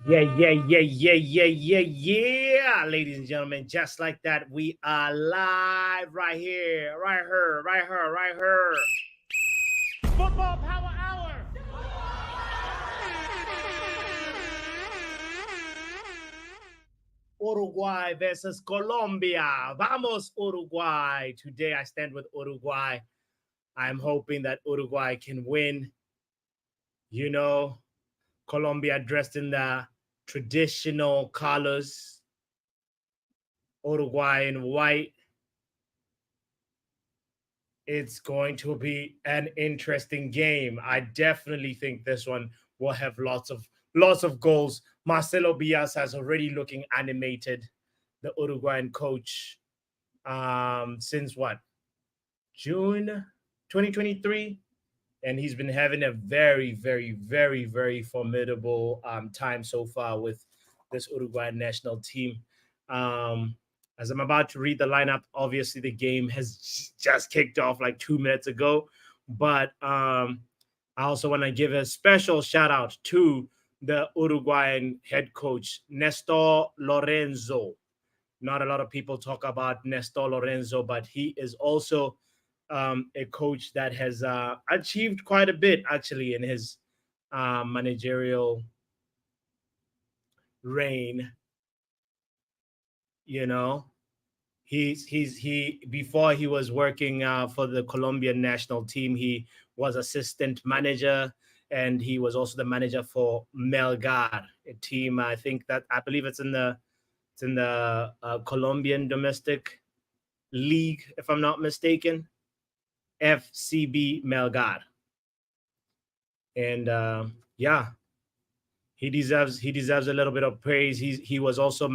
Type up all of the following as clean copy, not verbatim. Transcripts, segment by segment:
Yeah. Ladies and gentlemen, just like that, we are live right here, right here. Football Power Hour. Uruguay versus Colombia. Vamos, Uruguay. Today I stand with Uruguay. I'm hoping that Uruguay can win. You know, Colombia dressed in the traditional colors, Uruguay in white. It's going to be an interesting game. I definitely think this one will have lots of goals. Marcelo Bielsa is already looking animated, the Uruguayan coach, since what, June 2023, and he's been having a very formidable time so far with this Uruguayan national team. Um, as I'm about to read the lineup, obviously the game has just kicked off like 2 minutes ago, but I also want to give a special shout out to the Uruguayan head coach Nestor Lorenzo. Not a lot of people talk about Nestor Lorenzo, but he is also a coach that has achieved quite a bit actually in his managerial reign. You know, he before he was working for the Colombian national team, he was assistant manager, and he was also the manager for Melgar, a team I think that I believe it's in the Colombian domestic league, if I'm not mistaken, FCB Melgar. And yeah, he deserves a little bit of praise. He was also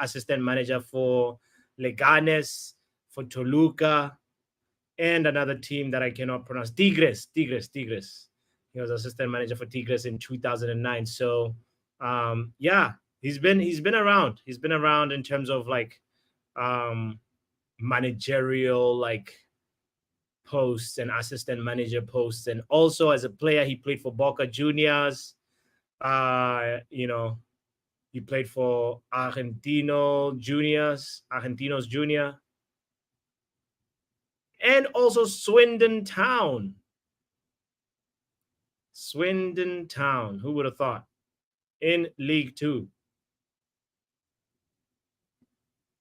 assistant manager for Leganes, for Toluca, and another team that I cannot pronounce. Tigres. He was assistant manager for Tigres in 2009. So yeah, he's been around. He's been around in terms of like um managerial like posts and assistant manager posts, and also as a player he played for Boca Juniors. You know, he played for Argentinos Junior, and also Swindon Town. Who would have thought? In League Two.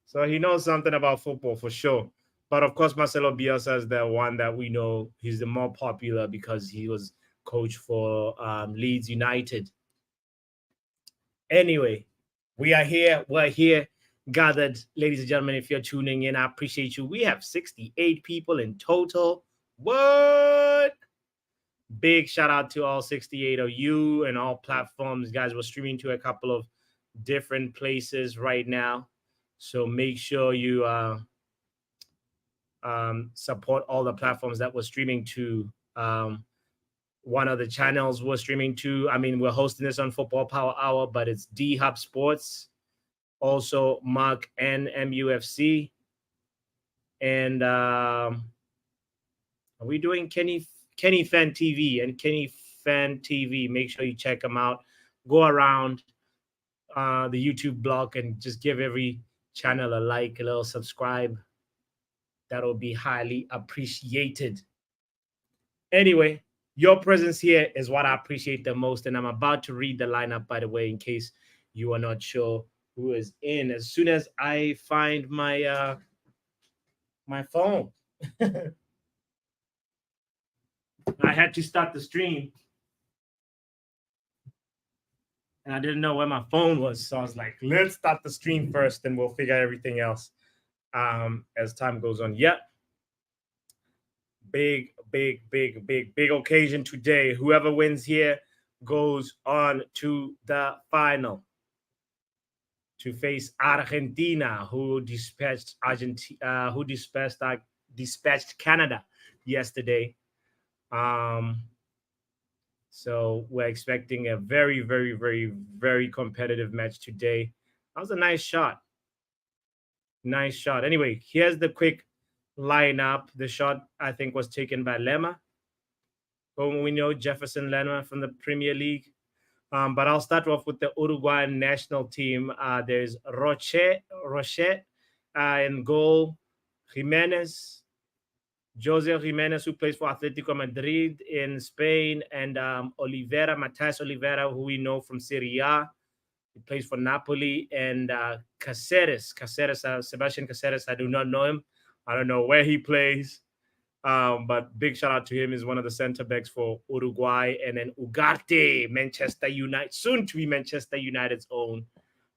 So he knows something about football for sure. But of course, Marcelo Bielsa is the one that we know. He's the more popular because he was coach for Leeds United. Anyway, we are here. We're here gathered. Ladies and gentlemen, if you're tuning in, I appreciate you. We have 68 people in total. What? Big shout out to all 68 of you and all platforms. Guys, we're streaming to a couple of different places right now. So make sure you support all the platforms that we're streaming to. One of the channels we're streaming to, I mean, we're hosting this on Football Power Hour, but it's D Hub Sports, also markN MUFC, and are we doing KennYFantv and KennYFantv? Make sure you check them out. Go around the YouTube blog and just give every channel a like, a little subscribe. That'll be highly appreciated. Anyway, your presence here is what I appreciate the most, and I'm about to read the lineup, by the way, in case you are not sure who is in. As soon as I find my my phone, I had to start the stream, and I didn't know where my phone was, so I was like, "Let's start the stream first, and we'll figure everything else as time goes on." Yep. Big occasion today. Whoever wins here goes on to the final to face Argentina, who dispatched Canada yesterday. So we're expecting a very competitive match today. That was a nice shot. Anyway, here's the quick lineup. The shot, I think, was taken by Lema, whom we know, Jefferson Lema from the Premier League. But I'll start off with the Uruguayan national team. There's Roche in goal, Jimenez, Jose Jimenez, who plays for Atletico Madrid in Spain, and Oliveira, Matías Oliveira, who we know from Serie A. He plays for Napoli, and Sebastian Caceres. I do not know him. I don't know where he plays. But big shout out to him. Is one of the center backs for Uruguay, and then Ugarte, Manchester United, soon to be Manchester United's own,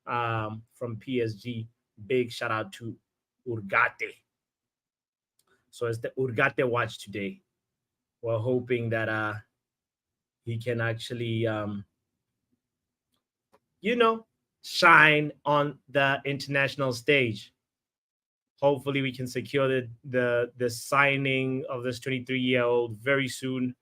from PSG. Big shout out to Ugarte. So it's the Ugarte watch today. We're hoping that he can actually shine on the international stage. Hopefully we can secure the signing of this 23-year-old very soon.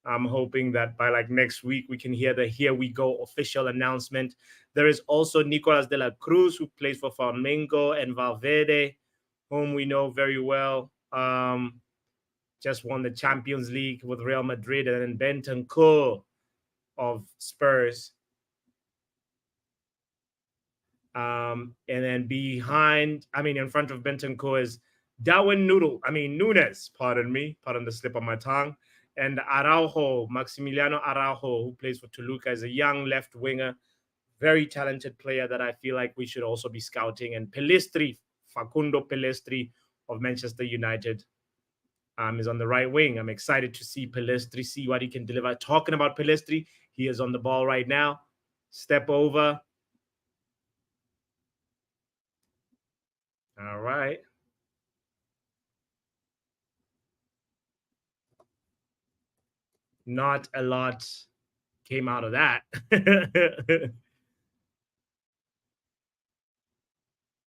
I'm hoping that by like next week we can hear the "Here We Go" official announcement. There is also Nicolas de la Cruz, who plays for Flamengo, and Valverde, whom we know very well. Just won the Champions League with Real Madrid, and then Bentancur of Spurs. And then in front of Bentancur is Nunes, pardon the slip of my tongue, and Maximiliano Araujo, who plays for Toluca, is a young left winger, very talented player that I feel like we should also be scouting. And Facundo Pellistri of Manchester United, is on the right wing. I'm excited to see Pellistri, see what he can deliver. Talking about Pellistri, he is on the ball right now. Step over. All right. Not a lot came out of that.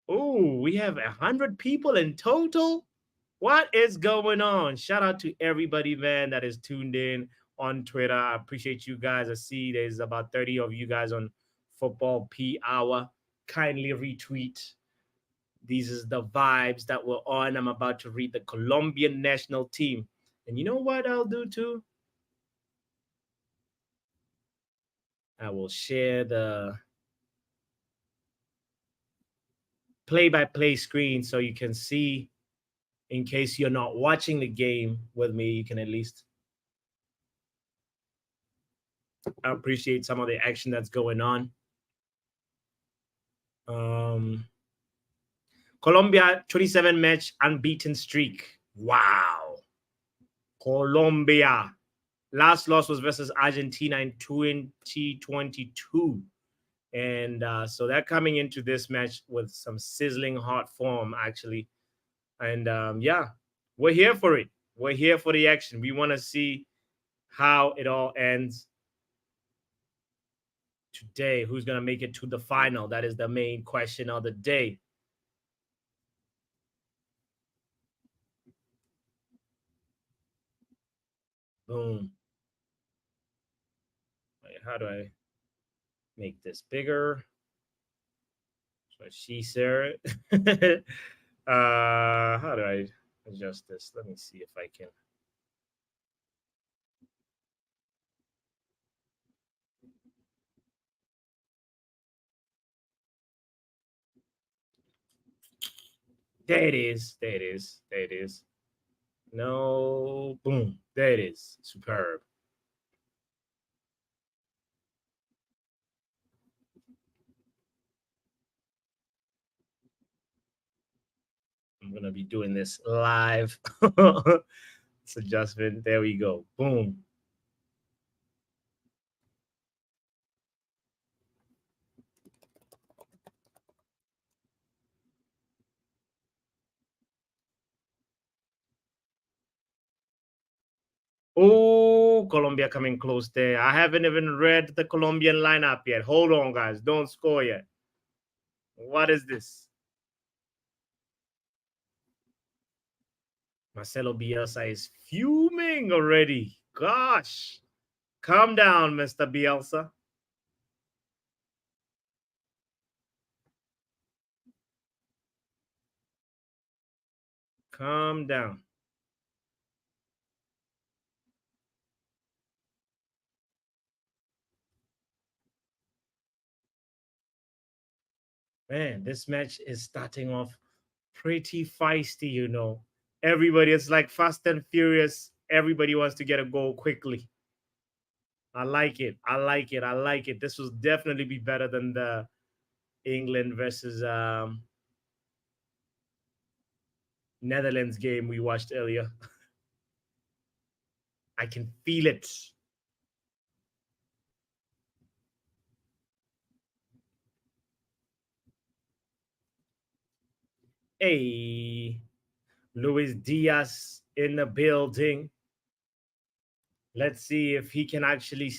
Oh, we have 100 people in total. What is going on? Shout out to everybody, man, that is tuned in on Twitter. I appreciate you guys. I see there's about 30 of you guys on Football P Hour. Kindly retweet. These is the vibes that we're on. I'm about to read the Colombian national team. And you know what I'll do too? I will share the play-by-play screen so you can see, in case you're not watching the game with me, you can at least appreciate some of the action that's going on. Colombia 27 match unbeaten streak. Wow. Colombia. Last loss was versus Argentina in 2022. And so they're coming into this match with some sizzling hot form, actually. And yeah, we're here for it. We're here for the action. We want to see how it all ends today. Who's going to make it to the final? That is the main question of the day. Boom. Wait, how do I make this bigger? So she said, how do I adjust this? Let me see if I can. There it is. There it is. There it is. No, boom. There it is. Superb. I'm going to be doing this live. It's adjustment. There we go. Boom. Oh, Colombia coming close there. I haven't even read the Colombian lineup yet. Hold on, guys. Don't score yet. What is this? Marcelo Bielsa is fuming already. Gosh. Calm down, Mr. Bielsa. Calm down. Man, this match is starting off pretty feisty, you know. Everybody is like fast and furious. Everybody wants to get a goal quickly. I like it. I like it. I like it. This will definitely be better than the England versus Netherlands game we watched earlier. I can feel it. Hey, Luis Diaz in the building. Let's see if he can actually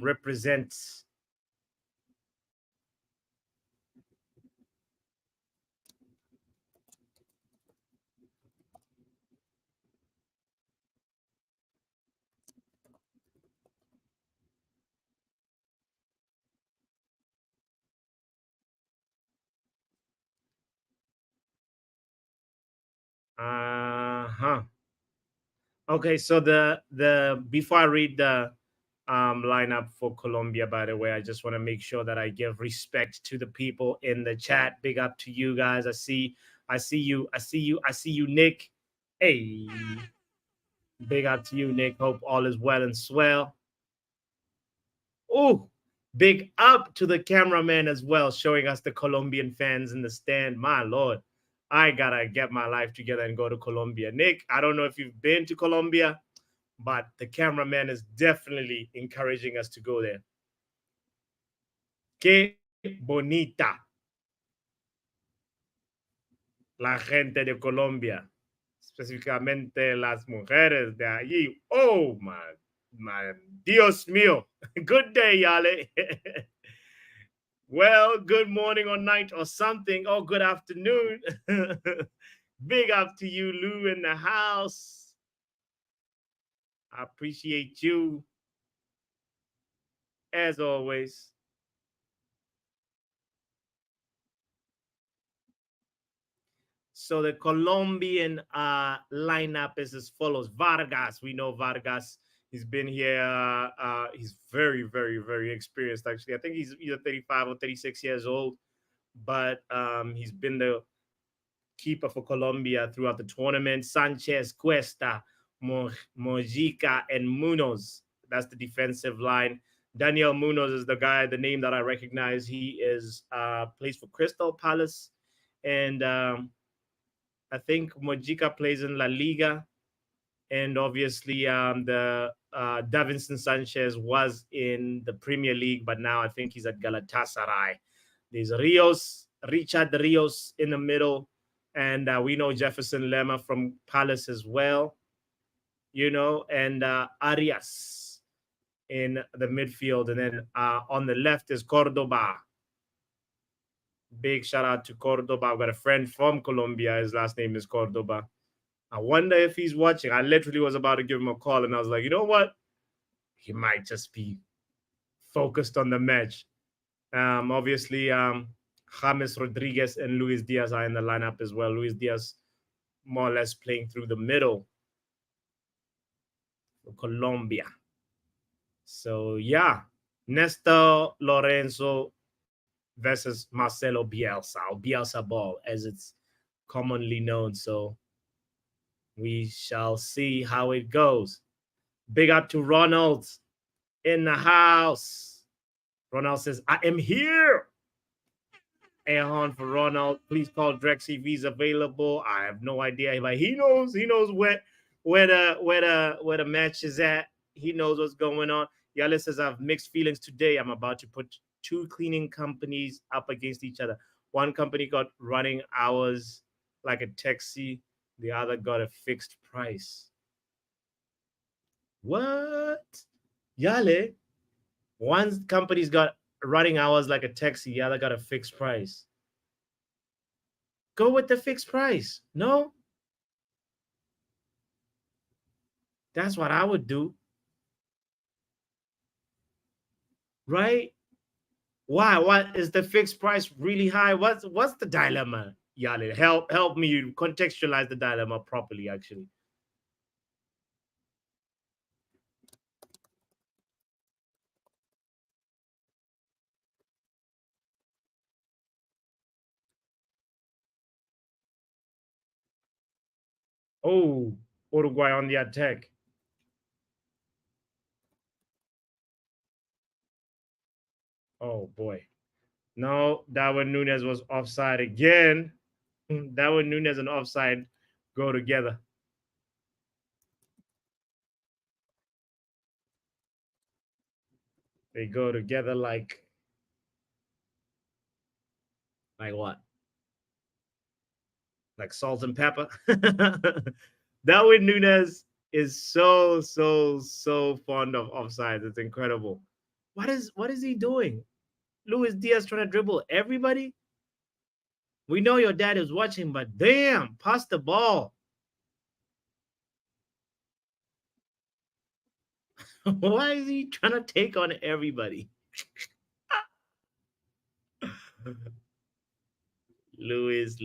represent. Uh-huh. Okay, so the before I read the lineup for Colombia, by the way, I just want to make sure that I give respect to the people in the chat. Big up to you guys. I see you, I see you, I see you, Nick. Hey, big up to you, Nick. Hope all is well and swell. Oh, big up to the cameraman as well, showing us the Colombian fans in the stand. My lord, I gotta get my life together and go to Colombia. Nick, I don't know if you've been to Colombia, but the cameraman is definitely encouraging us to go there. Qué bonita la gente de Colombia, específicamente las mujeres de allí. Oh, my Dios mío. Good day, Yale. Well, good morning or night or something. Oh, good afternoon. Big up to you, Lou, in the house. I appreciate you as always. So the Colombian lineup is as follows. Vargas, we know Vargas. He's been here. He's very, very, very experienced, actually. I think he's either 35 or 36 years old, but he's been the keeper for Colombia throughout the tournament. Sanchez, Cuesta, Mojica, and Munoz. That's the defensive line. Daniel Munoz is the guy, the name that I recognize. He is plays for Crystal Palace, and I think Mojica plays in La Liga, and obviously the Davinson Sanchez was in the Premier League, but now I think he's at Galatasaray. There's Richard Rios in the middle, and we know Jefferson Lemma from Palace as well, you know, and Arias in the midfield, and then on the left is Cordoba. Big shout out to Cordoba. I've got a friend from Colombia. His last name is Cordoba. I wonder if he's watching. I literally was about to give him a call, and I was like, you know what? He might just be focused on the match. Obviously, James Rodriguez and Luis Diaz are in the lineup as well. Luis Diaz more or less playing through the middle for Colombia. So, yeah, Nestor Lorenzo versus Marcelo Bielsa, or Bielsa ball, as it's commonly known. So, we shall see how it goes. Big up to Ronald in the house. Ronald says, I am here. Air horn for Ronald. Please call Drex if he's available. I have no idea, but he knows where the match is at. He knows what's going on. Yale says, I have mixed feelings today. I'm about to put two cleaning companies up against each other. One company got running hours like a taxi. The other got a fixed price. What? Yale? One company's got running hours like a taxi, the other got a fixed price. Go with the fixed price. No? That's what I would do. Right? Why? What is the fixed price really high? What's the dilemma? Yale, help me contextualize the dilemma properly, actually. Oh, Uruguay on the attack. Oh boy. No, Darwin Nunez was offside again. Darwin Nunez and offside go together. They go together like what? Like salt and pepper. Darwin Nunez is so fond of offsides. It's incredible. What is he doing? Luis Diaz trying to dribble everybody. We know your dad is watching, but damn, pass the ball. Why is he trying to take on everybody? Luis,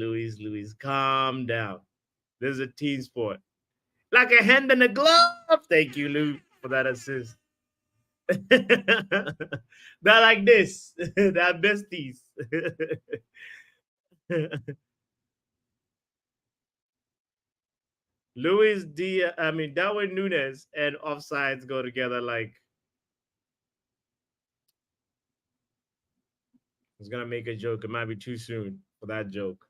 calm down. This is a team sport. Like a hand in a glove. Thank you, Lou, for that assist. They're like this. They're besties. Darwin Nunez and offsides go together like I was gonna make a joke. It might be too soon for that joke.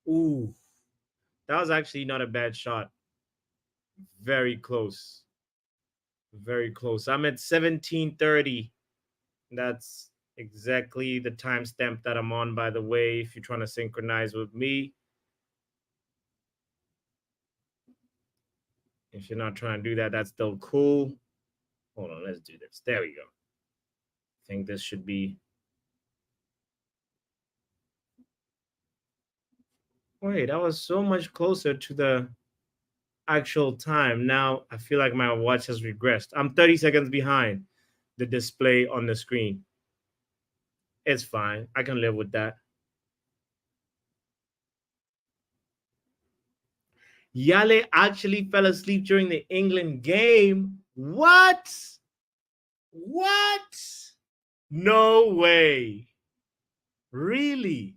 Ooh, that was actually not a bad shot. Very close. Very close. I'm at 17:30. That's exactly the timestamp that I'm on, by the way, if you're trying to synchronize with me. If you're not trying to do that, that's still cool. Hold on, let's do this. There we go. I think this should be. Wait, that was so much closer to the actual time. Now I feel like my watch has regressed. I'm 30 seconds behind the display on the screen. It's fine. I can live with that. Yale actually fell asleep during the England game. What? What? No way. Really?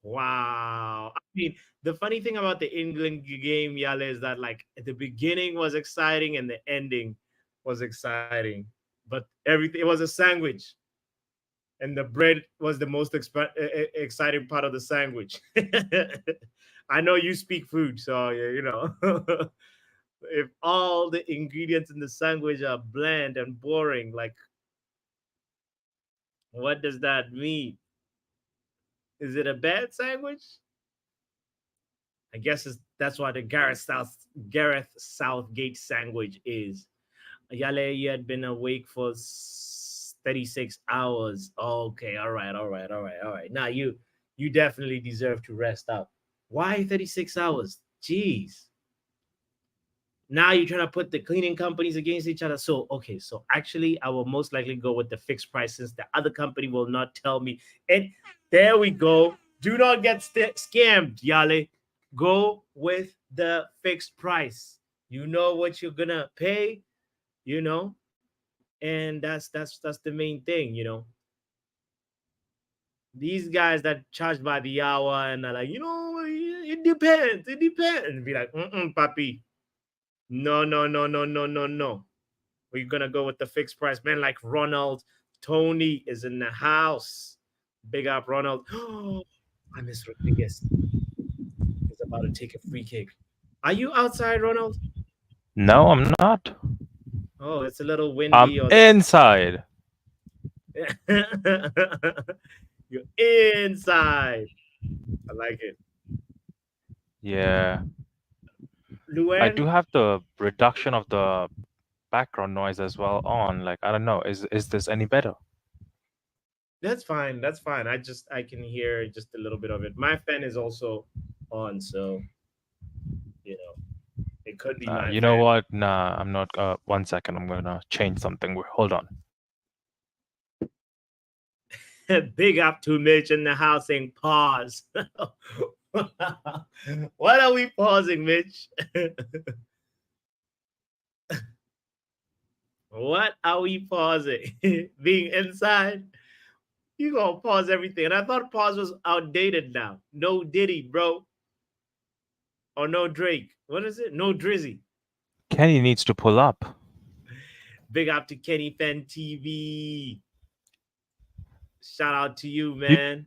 Wow. I mean, the funny thing about the England game, Yale, is that like the beginning was exciting and the ending was exciting, but everything it was a sandwich, and the bread was the most exciting part of the sandwich. I know you speak food, so if all the ingredients in the sandwich are bland and boring, like what does that mean? Is it a bad sandwich? I guess that's what the Gareth Southgate sandwich is. Yale, you had been awake for 36 hours. Okay, all right. Now you definitely deserve to rest up. Why 36 hours? Jeez. Now you're trying to put the cleaning companies against each other. So, okay, so actually, I will most likely go with the fixed price since the other company will not tell me. And there we go. Do not get scammed, Yale. Go with the fixed price. You know what you're gonna pay, you know, and that's the main thing, These guys that charge by the hour and are like, it depends, and be like, papi, no. We're gonna go with the fixed price. Man, like Ronald, Tony is in the house. Big up, Ronald. Oh, I miss Rodriguez. He's about to take a free kick. Are you outside, Ronald? No, I'm not. Oh, it's a little I'm windy. Or inside. you're inside. I like it. Yeah. I do Luan, have the reduction of the background noise as well on. Like, I don't know. Is this any better? that's fine. That's fine. I can hear just a little bit of it. My fan is also on, so it could be my You know fan. what? Nah, I'm not. 1 second. I'm gonna change something. Hold on. Big up to Mitch in the house saying pause. What are we pausing, Mitch? What are we pausing? Being inside? You gonna pause everything. And I thought pause was outdated now. No Diddy, bro. Or no Drake. What is it? No Drizzy. Kenny needs to pull up. Big up to KennYFantv. Shout out to you, You, man.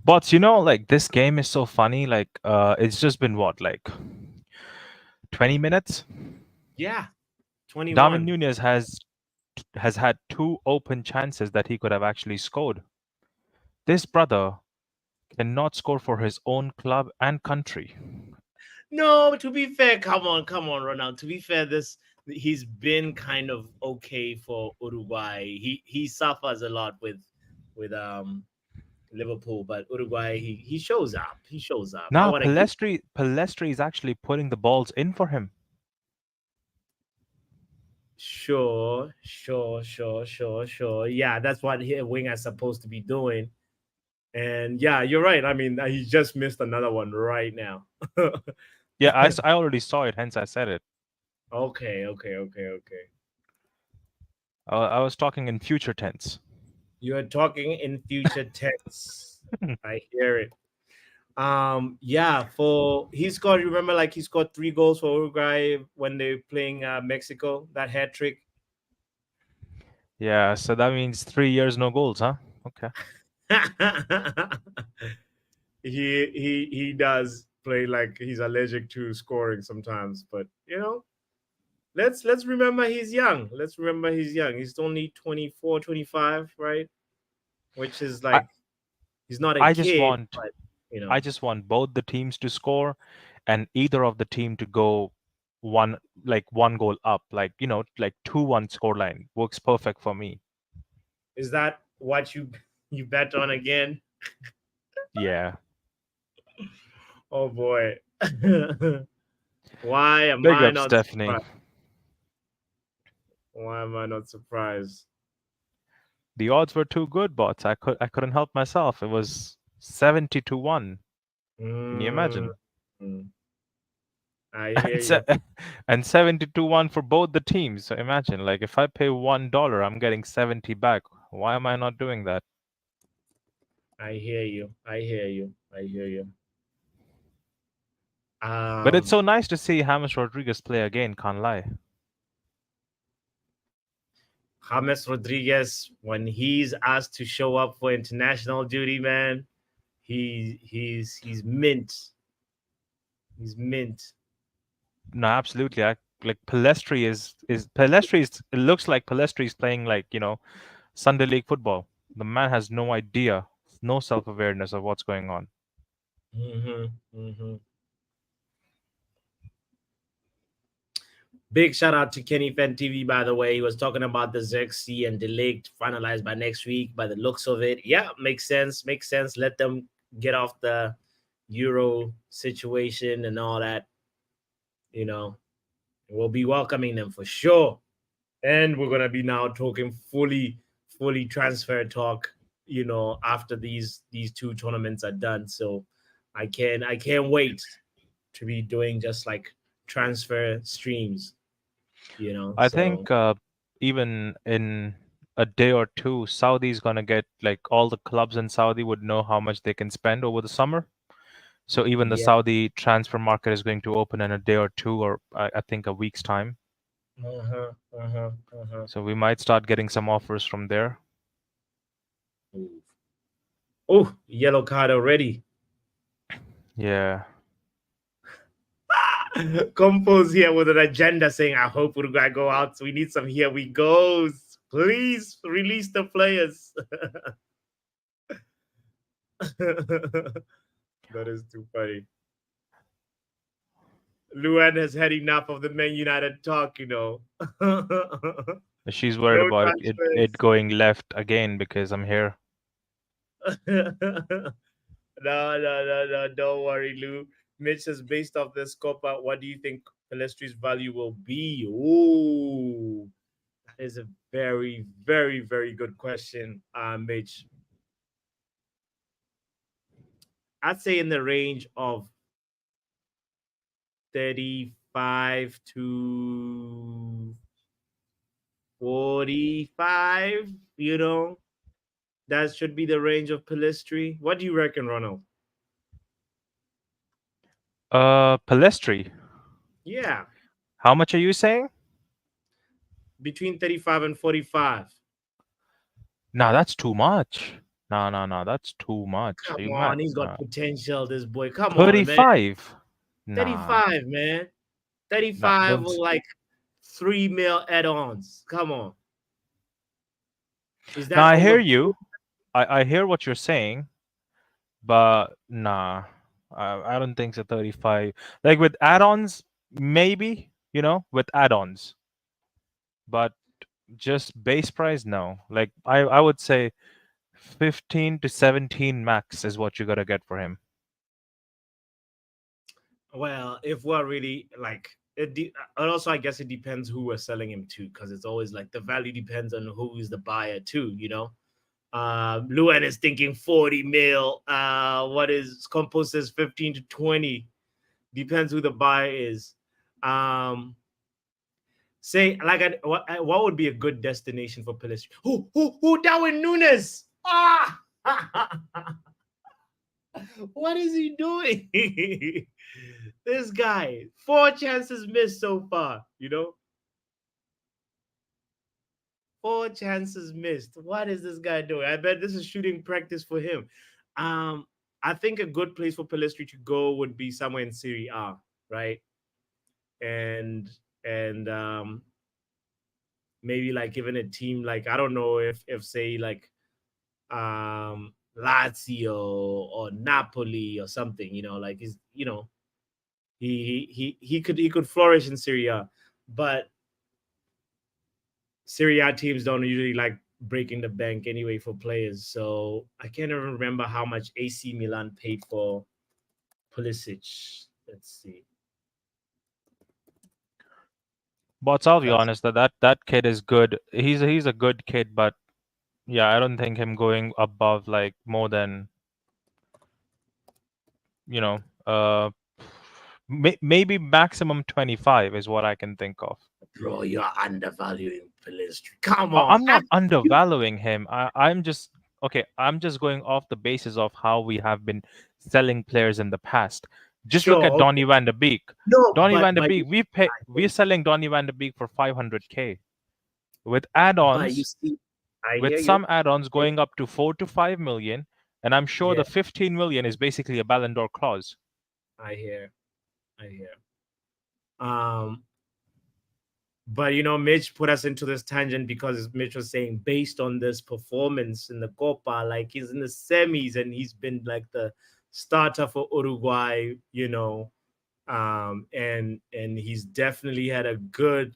but like this game is so funny. Like, it's just been what, like 20 minutes. Yeah, Darwin 21. Nunez has had two open chances that he could have actually scored. This brother cannot score for his own club and country. No, to be fair, come on, Ronald. To be fair, this he's been kind of okay for Uruguay. He suffers a lot with Liverpool, but Uruguay he shows up. He shows up. I Now want to give Palestri is actually putting the balls in for him. sure. Yeah, that's what a winger is supposed to be doing. And yeah, you're right. I mean, he just missed another one right now. Yeah, I already saw it, hence I said it. Okay. I was talking in future tense. You're talking in future tense. I hear it. Yeah, for he scored, remember, like he scored 3 goals for Uruguay when they're playing Mexico, that hat trick. Yeah, so that means 3 years no goals, huh? Okay. He does play like he's allergic to scoring sometimes, but let's remember he's young. Let's remember he's young. He's only 24, 25, right? Which is I like he's not a I just kid, want but you I know, just want both the teams to score and either of the team to go one goal up, like, like 2-1 scoreline works perfect for me. is that what you bet on again? Yeah. Oh boy. Why am Big I up, not Stephanie. surprised? Why am I not surprised? The odds were too good, bots. I couldn't help myself. It was 70-1. Can you Mm, imagine? I hear And you. se- and 70-1 for both the teams. So imagine, like, if I pay $1, I'm getting 70 back. Why am I not doing that? I hear you. I hear you. I hear you. But it's Um, so nice to see James Rodriguez play again, can't lie. James Rodriguez, when he's asked to show up for international duty, man, he's mint. He's mint. No, absolutely. Like Palestri is it looks like Palestri is playing, like, Sunday league football. The man has no idea, no self-awareness of what's going on. Mm-hmm. Big shout out to KennYFantv, by the way. He was talking about the Xerxes and delayed finalized by next week by the looks of it. Yeah, makes sense. Makes sense. Let them get off the Euro situation and all that. You know, we'll be welcoming them for sure. And we're gonna be now talking fully transfer talk, after these two tournaments are done. So I can't wait to be doing just like transfer streams, I so think even in a day or two, Saudi's gonna get, like, all the clubs in Saudi would know how much they can spend over the summer. So even the yeah. Saudi transfer market is going to open in a day or two, or I think a week's time. Uh-huh, uh-huh, uh-huh. So we might start getting some offers from there. Oh, yellow card already. Yeah. Compose here with an agenda saying, I hope Uruguay go out. So we need some here we goes. Please release the players. That is too funny. Luan has had enough of the Man United talk. She's worried No about it transfers. going left again because I'm here. No, don't worry, Lou. Mitch says, based off this Copa, what do you think Pelestri's value will be? Ooh, that is a very good question, Mitch. I'd say in the range of 35 to 45, that should be the range of Pelistri. What do you reckon, Ronald? Palestri. Yeah, How much are you saying? between 35 and 45. Nah, that's too much. No, that's too much. Are Come you mad? on, he's got Nah. potential, this boy. Come on, man. 35. Nah, 35, man. nah, 35 don't. with like 3 mil add-ons. Come on. Is Now that I hear overvalued? you. I hear what you're saying, but nah, I don't think so. 35. Like with add-ons, maybe, with add-ons, but just base price, no. Like I would say 15 to 17 max is what you gotta get for him. Well, if we're really like and also I guess it depends who we're selling him to, because it's always like the value depends on who is the buyer too, you know. Luan is thinking 40 mil. What is Compost says 15 to 20. Depends who the buyer is. Um, say like what would be a good destination for Pulisic? Who Darwin Nunes? Ah, what is he doing? This guy, 4 chances missed so far. You know, 4 chances missed. What is this guy doing? I bet this is shooting practice for him. Um, I think a good place for Pelistri to go would be somewhere in Serie A, right? And and maybe like even a team like, I don't know if say like Lazio or Napoli or something, like he's he could flourish in Serie A, but Serie A teams don't usually like breaking the bank anyway for players. So I can't even remember how much AC Milan paid for Pulisic. Let's see. But I'll be Because honest that kid is good. He's a good kid, but yeah, I don't think him going above like more than you know, uh, maybe maximum 25 is what I can think of. bro, you're undervaluing Pulisic. Come I- on. I'm not undervaluing him. I'm just okay. I'm just going off the basis of how we have been selling players in the past. Just look at Sure, Donny okay. van de Beek. No, Donny but van de Beek, we're selling Donny van de Beek for 500K with you add-ons, see, I with hear you. some add-ons going up to 4 to 5 million, and I'm sure Yeah, the 15 million is basically a Ballon d'Or clause. I hear. I hear. Um, but Mitch put us into this tangent because Mitch was saying based on this performance in the Copa, like he's in the semis and he's been like the starter for Uruguay, and he's definitely had a good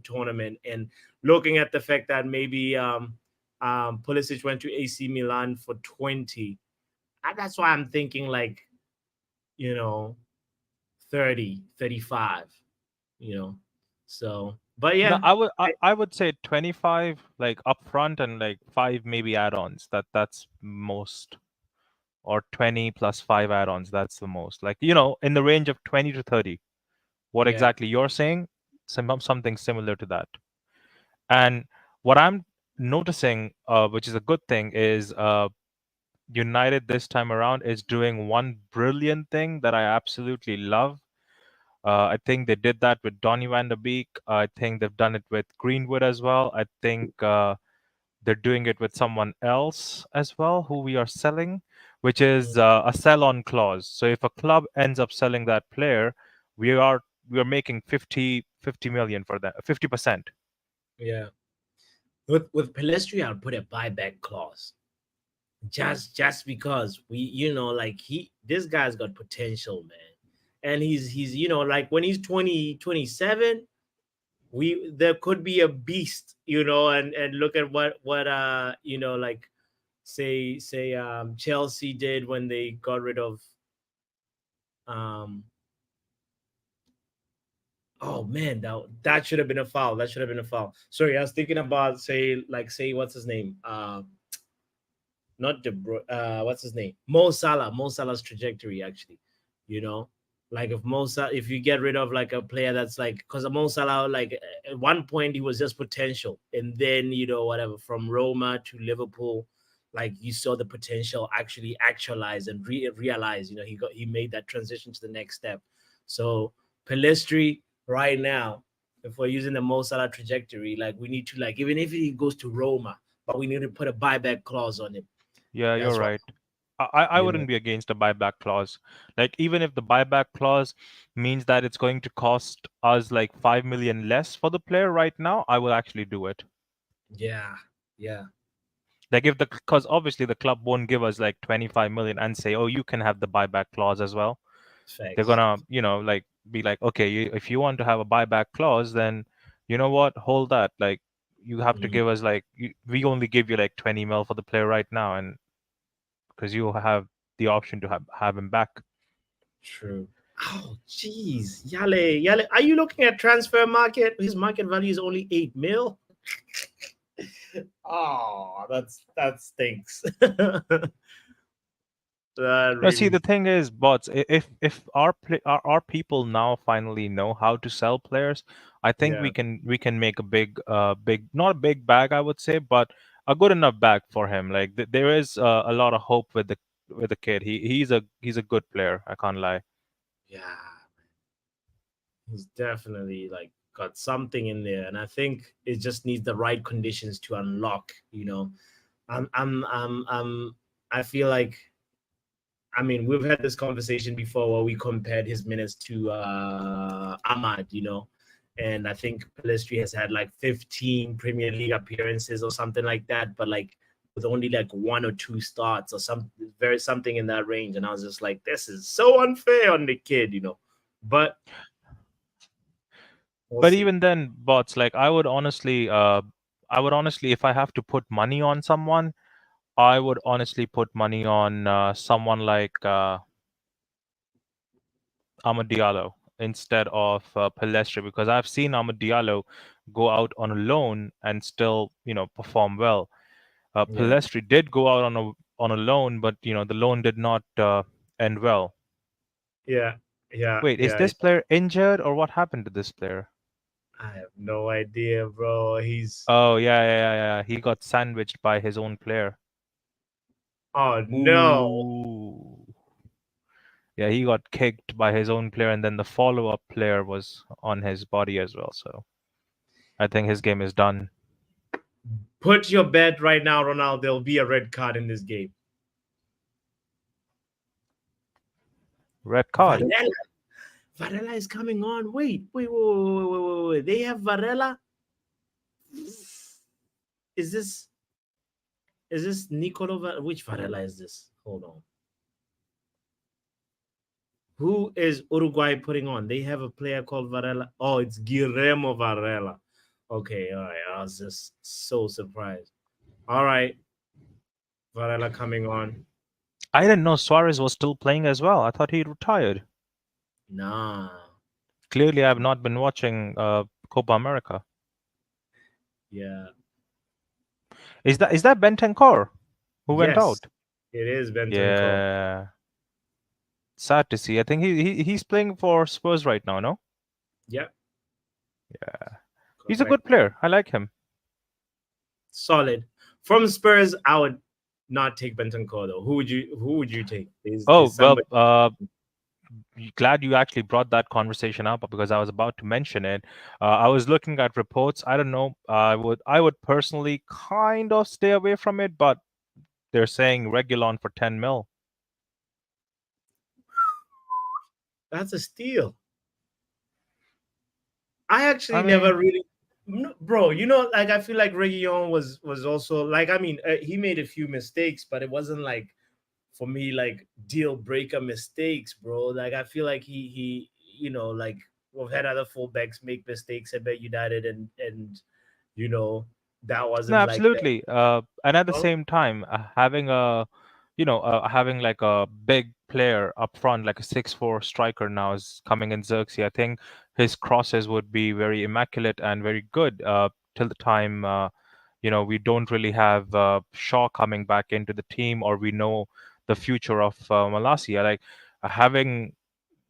tournament. And looking at the fact that maybe Pulisic went to AC Milan for 20, that's why I'm thinking like, you know, 30, 35. you know. So, but No, yeah, I would say 25 like upfront and like 5 maybe add-ons. That's most, or 20 plus 5 add-ons. That's the most. Like, in the range of 20 to 30. What yeah. exactly you're saying? Something similar to that. And what I'm noticing, which is a good thing, is United this time around is doing one brilliant thing that I absolutely love. I think they did that with Donny van der Beek. I think they've done it with Greenwood as well. I think they're doing it with someone else as well, who we are selling, which Mm, is a sell-on clause. So if a club ends up selling that player, we are making 50 million for that, 50%. yeah. With Pelistri, I'll put a buyback clause. Just because like this guy's got potential, man. And he's like when he's 2027, there could be a beast, and look at what like say Chelsea did when they got rid of um oh man, that should have been a foul. That should have been a foul. Sorry, I was thinking about say what's his name? Not De Bruyne, what's his name? Mo Salah. Mo Salah's trajectory, actually. You know, like if you get rid of like a player that's like, because Mo Salah, like at one point he was just potential, and then whatever, from Roma to Liverpool, like you saw the potential actually actualize and realize. He made that transition to the next step. So Pelistri right now, if we're using the Mo Salah trajectory, like we need to, like, even if he goes to Roma, but we need to put a buyback clause on him. Yeah, you're That's what right. I you know. wouldn't be against a buyback clause. Like even if the buyback clause means that it's going to cost us like 5 million less for the player right now, I will actually do it. Yeah, yeah, Like if the because obviously the club won't give us like 25 million and say, oh, you can have the buyback clause as well. They're facts. gonna, like be like, okay, if you want to have a buyback clause, then you know what, hold that. Like you have to Mhm. give us like we only give you like 20 mil for the player right now, and because you have the option to have him back. True. Oh, jeez, Yale, Yale. Are you looking at transfer market? His market value is only 8 mil. Oh, that stinks. That No, see, really. the thing is, bots, if our people now finally know how to sell players, I think Yeah, we can make a big not a big bag, I would say, but a good enough bag for him. Like there is a lot of hope with the kid. He's a good player. I can't lie. yeah. He's definitely like got something in there, and I think it just needs the right conditions to unlock. I feel like, I mean, we've had this conversation before where we compared his minutes to Ahmad, and I think Pelistri has had like 15 Premier League appearances or something like that, but like with only like one or two starts or something in that range. And I was just like, this is so unfair on the kid. But we'll But see. even then, bots, like I would honestly, if I have to put money on someone, I would honestly put money on someone like Amad Diallo instead of Pelestri, because I've seen Amad Diallo go out on a loan and still, perform well. Yeah, Pelestri did go out on a loan, but the loan did not end well. yeah, yeah, Wait, is yeah, this yeah. player injured or what happened to this player? I have no idea, bro. He's Oh yeah, yeah, yeah, yeah. He got sandwiched by his own player. Oh no. Ooh. Yeah, he got kicked by his own player, and then the follow-up player was on his body as well. So I think his game is done. Put your bet right now, Ronaldo. There'll be a red card in this game. Red card. Varela. Varela is coming on. Wait. They have Varela. Is this Nicolo? Which Varela is this? Hold on. Who is Uruguay putting on? They have a player called Varela. Oh, it's Guillermo Varela. Okay, all right. I was just so surprised. All right, Varela coming on. I didn't know Suarez was still playing as well. I thought he retired. Nah. Clearly, I have not been watching Copa America. Yeah. Is that Bentancur who went Yes, out? it is Bentancur. Yeah, sad to see. I think he's playing for Spurs right now. No, Yep, yeah, he's a good correct. player. I like him. Solid. From Spurs, I would not take Bentancur though. Who would you take? Is Oh well, somebody glad you actually brought that conversation up because I was about to mention it. I was looking at reports. I don't know. I would personally kind of stay away from it, but they're saying Regulon for 10 mil. that's a steal. I I actually never mean, really, bro. Like I feel like Region was also like, I mean, he made a few mistakes, but it wasn't like, for me, like deal breaker mistakes, bro. Like I feel like he like we've had other fullbacks make mistakes at Man United, and you know that no, wasn't like that. absolutely. And at the Oh, same time, having like a big player up front, like a 6'4" striker now is coming in Xerxes. I think his crosses would be very immaculate and very good till the time, we don't really have Shaw coming back into the team, or we know the future of Malacia. Like having,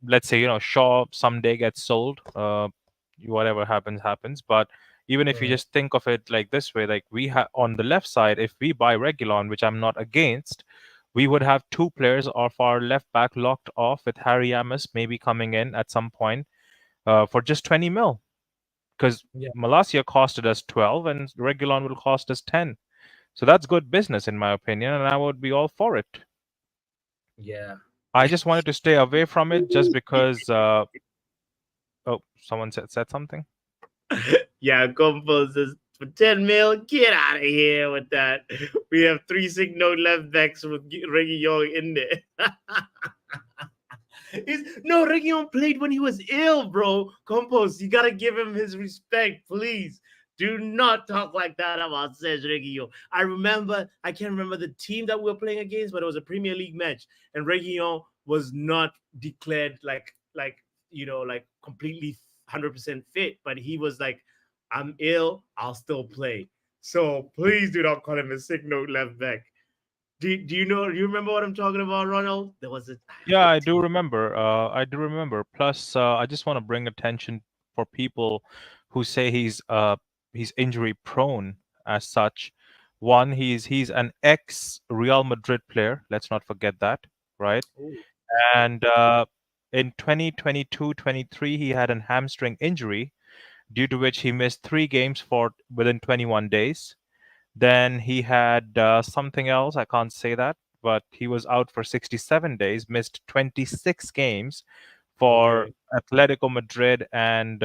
let's say, Shaw someday gets sold, whatever happens, but Even if you just think of it like this way, like we have on the left side, if we buy Regulon, which I'm not against, we would have two players of our left back locked off with Harry Amos maybe coming in at some point for just 20 mil. Because Yeah. Malacia costed us 12 and Regulon will cost us 10. So that's good business in my opinion, and I would be all for it. Yeah. I just wanted to stay away from it just because. Oh, someone said something. Yeah, composes for 10 mil. Get out of here with that. We have three signal left backs with Reggie Young in there. No, Region played when he was ill, bro. Compos, you gotta give him his respect, please. Do not talk like that about Serge Reguilon. I can't remember the team that we were playing against, but it was a Premier League match, and Reguilon was not declared like completely 100% fit, but he was like, I'm ill, I'll still play. So please do not call him a sick note left back. Do you remember what I'm talking about, Ronald? There was a Yeah, the I do team. remember. I do remember. Plus, I just want to bring attention for people who say he's injury prone as such. One, he's an ex Real Madrid player. Let's not forget that, right? Oh, that's good. And in 2022-23, he had a hamstring injury due to which he missed 3 games for within 21 days. Then he had something else. I can't say that, but he was out for 67 days, missed 26 games for Okay. Atletico Madrid and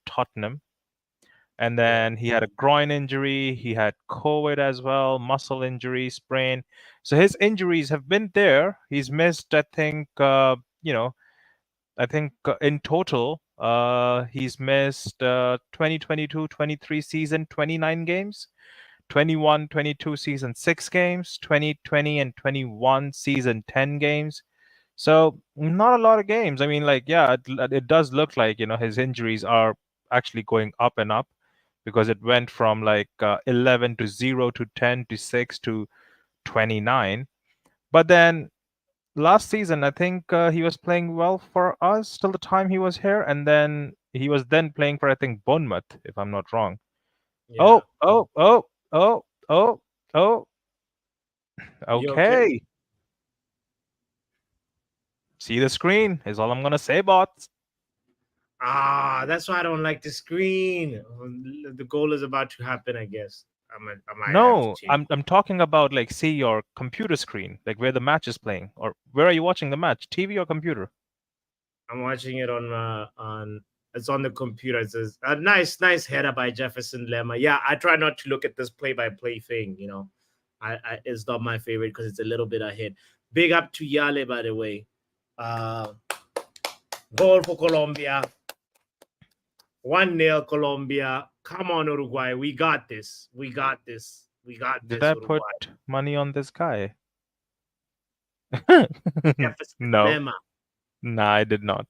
Tottenham. And Yeah. then he had a groin injury. He had COVID as well, muscle injury, sprain. So his injuries have been there. He's missed, I think, in total, he's missed 2022-23 season 29 games. 21-22 season 6 games, 2020 and 21 season 10 games. So not a lot of games. I mean, like, yeah, it does look like, his injuries are actually going up and up because it went from like 11 to 0 to 10 to 6 to 29. But then last season, I think he was playing well for us till the time he was here. And then he was then playing for, I think, Bournemouth, if I'm not wrong. Yeah. Oh, oh, oh, oh, oh, oh. You okay? Okay. See the screen is all I'm gonna say, bots. That's why I don't like the screen. The goal is about to happen, I guess. I might have to No, change. I'm talking about like see your computer screen, like where the match is playing, or where are you watching the match? TV or computer? I'm watching it on it's on the computer. It says a nice header by Jefferson Lemma. Yeah, I try not to look at this play-by-play thing. I it's not my favorite because it's a little bit ahead. Big up to Yale, by the way. Uh, Goal for Colombia. 1-0 Colombia. Come on, Uruguay. We got this. We got this. We got Did this, I put Uruguay. money on this guy? Jefferson No. Lemma. Nah, I did not.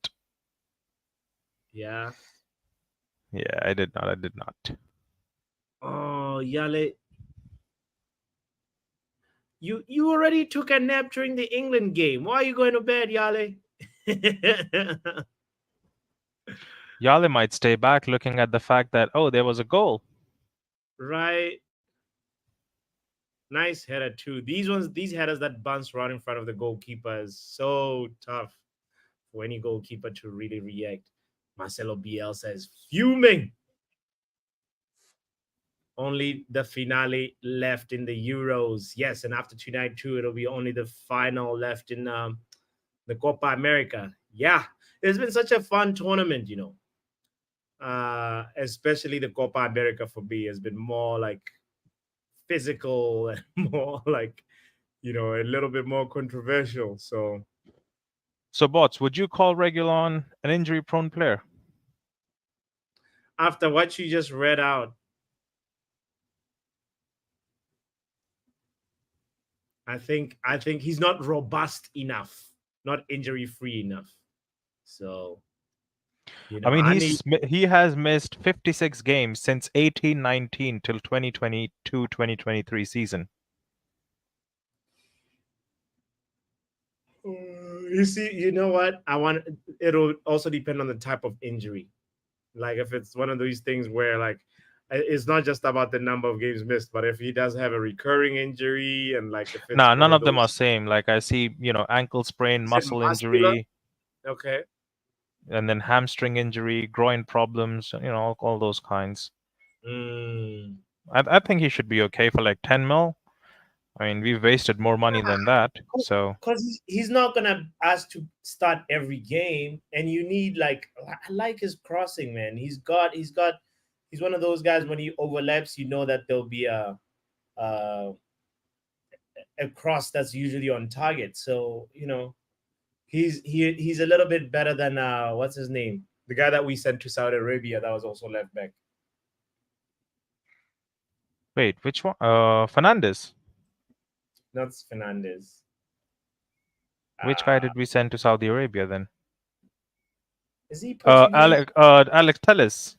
Yeah. Yeah, I did not. I did not. Oh, Yale. You already took a nap during the England game. Why are you going to bed, Yale? Yale might stay back looking at the fact that, oh, there was a goal. Right. Nice header too. These headers that bounce right in front of the goalkeeper is so tough for any goalkeeper to really react. Marcelo Bielsa is fuming. Only the finale left in the Euros. Yes, and after tonight too, it'll be only the final left in the Copa America. Yeah, it's been such a fun tournament, especially the Copa America for me has been more like physical and more like a little bit more controversial. So So, bots, would you call Regulon an injury-prone player? after what you just read out, I think he's not robust enough, not injury free enough. So I mean, I need. he has missed 56 games since 18-19 till 2022-2023 season. You see, you know what? It'll also depend on the type of injury. Like if it's one of these things where like It's not just about the number of games missed, but if he does have a recurring injury and like if it's Nah, one none of of them are those, same. Like I see, ankle sprain, is it muscle muscular? injury, Okay. and then hamstring injury, groin problems, all those kinds. Mm. I think he should be okay for like 10 mil. I mean, we've wasted more money than that. So Because he's not gonna ask to start every game, and you need like I like his crossing, man. He's one of those guys when he overlaps, you know that there'll be a, a cross that's usually on target. So he's a little bit better than what's his name, the guy that we sent to Saudi Arabia that was also left back. wait, which one? Fernandez. Not Fernandez. Which guy Uh, did we send to Saudi Arabia then? is he Portuguese? Alex Telles.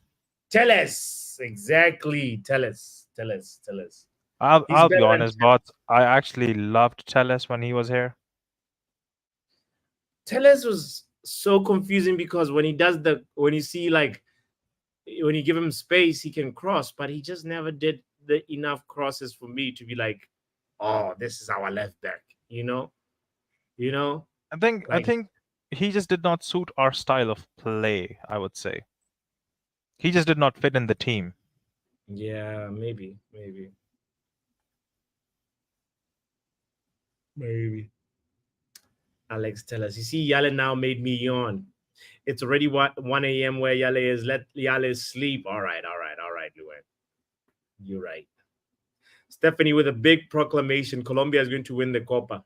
Telles, exactly. Telles. He's I'll be better than honest, but I actually loved Telles when he was here. Telles was so confusing because when you see like when you give him space, he can cross, but he just never did the enough crosses for me to be like, oh, this is our left back, you know, I like think he just did not suit our style of play, I would say. He just did not fit in the team. yeah, maybe. Alex Telles. You see, Yale now made me yawn. It's already 1 a.m. where Yale is. Let Yale sleep. All right, Luan. You're right. Stephanie with a big proclamation. Colombia is going to win the Copa.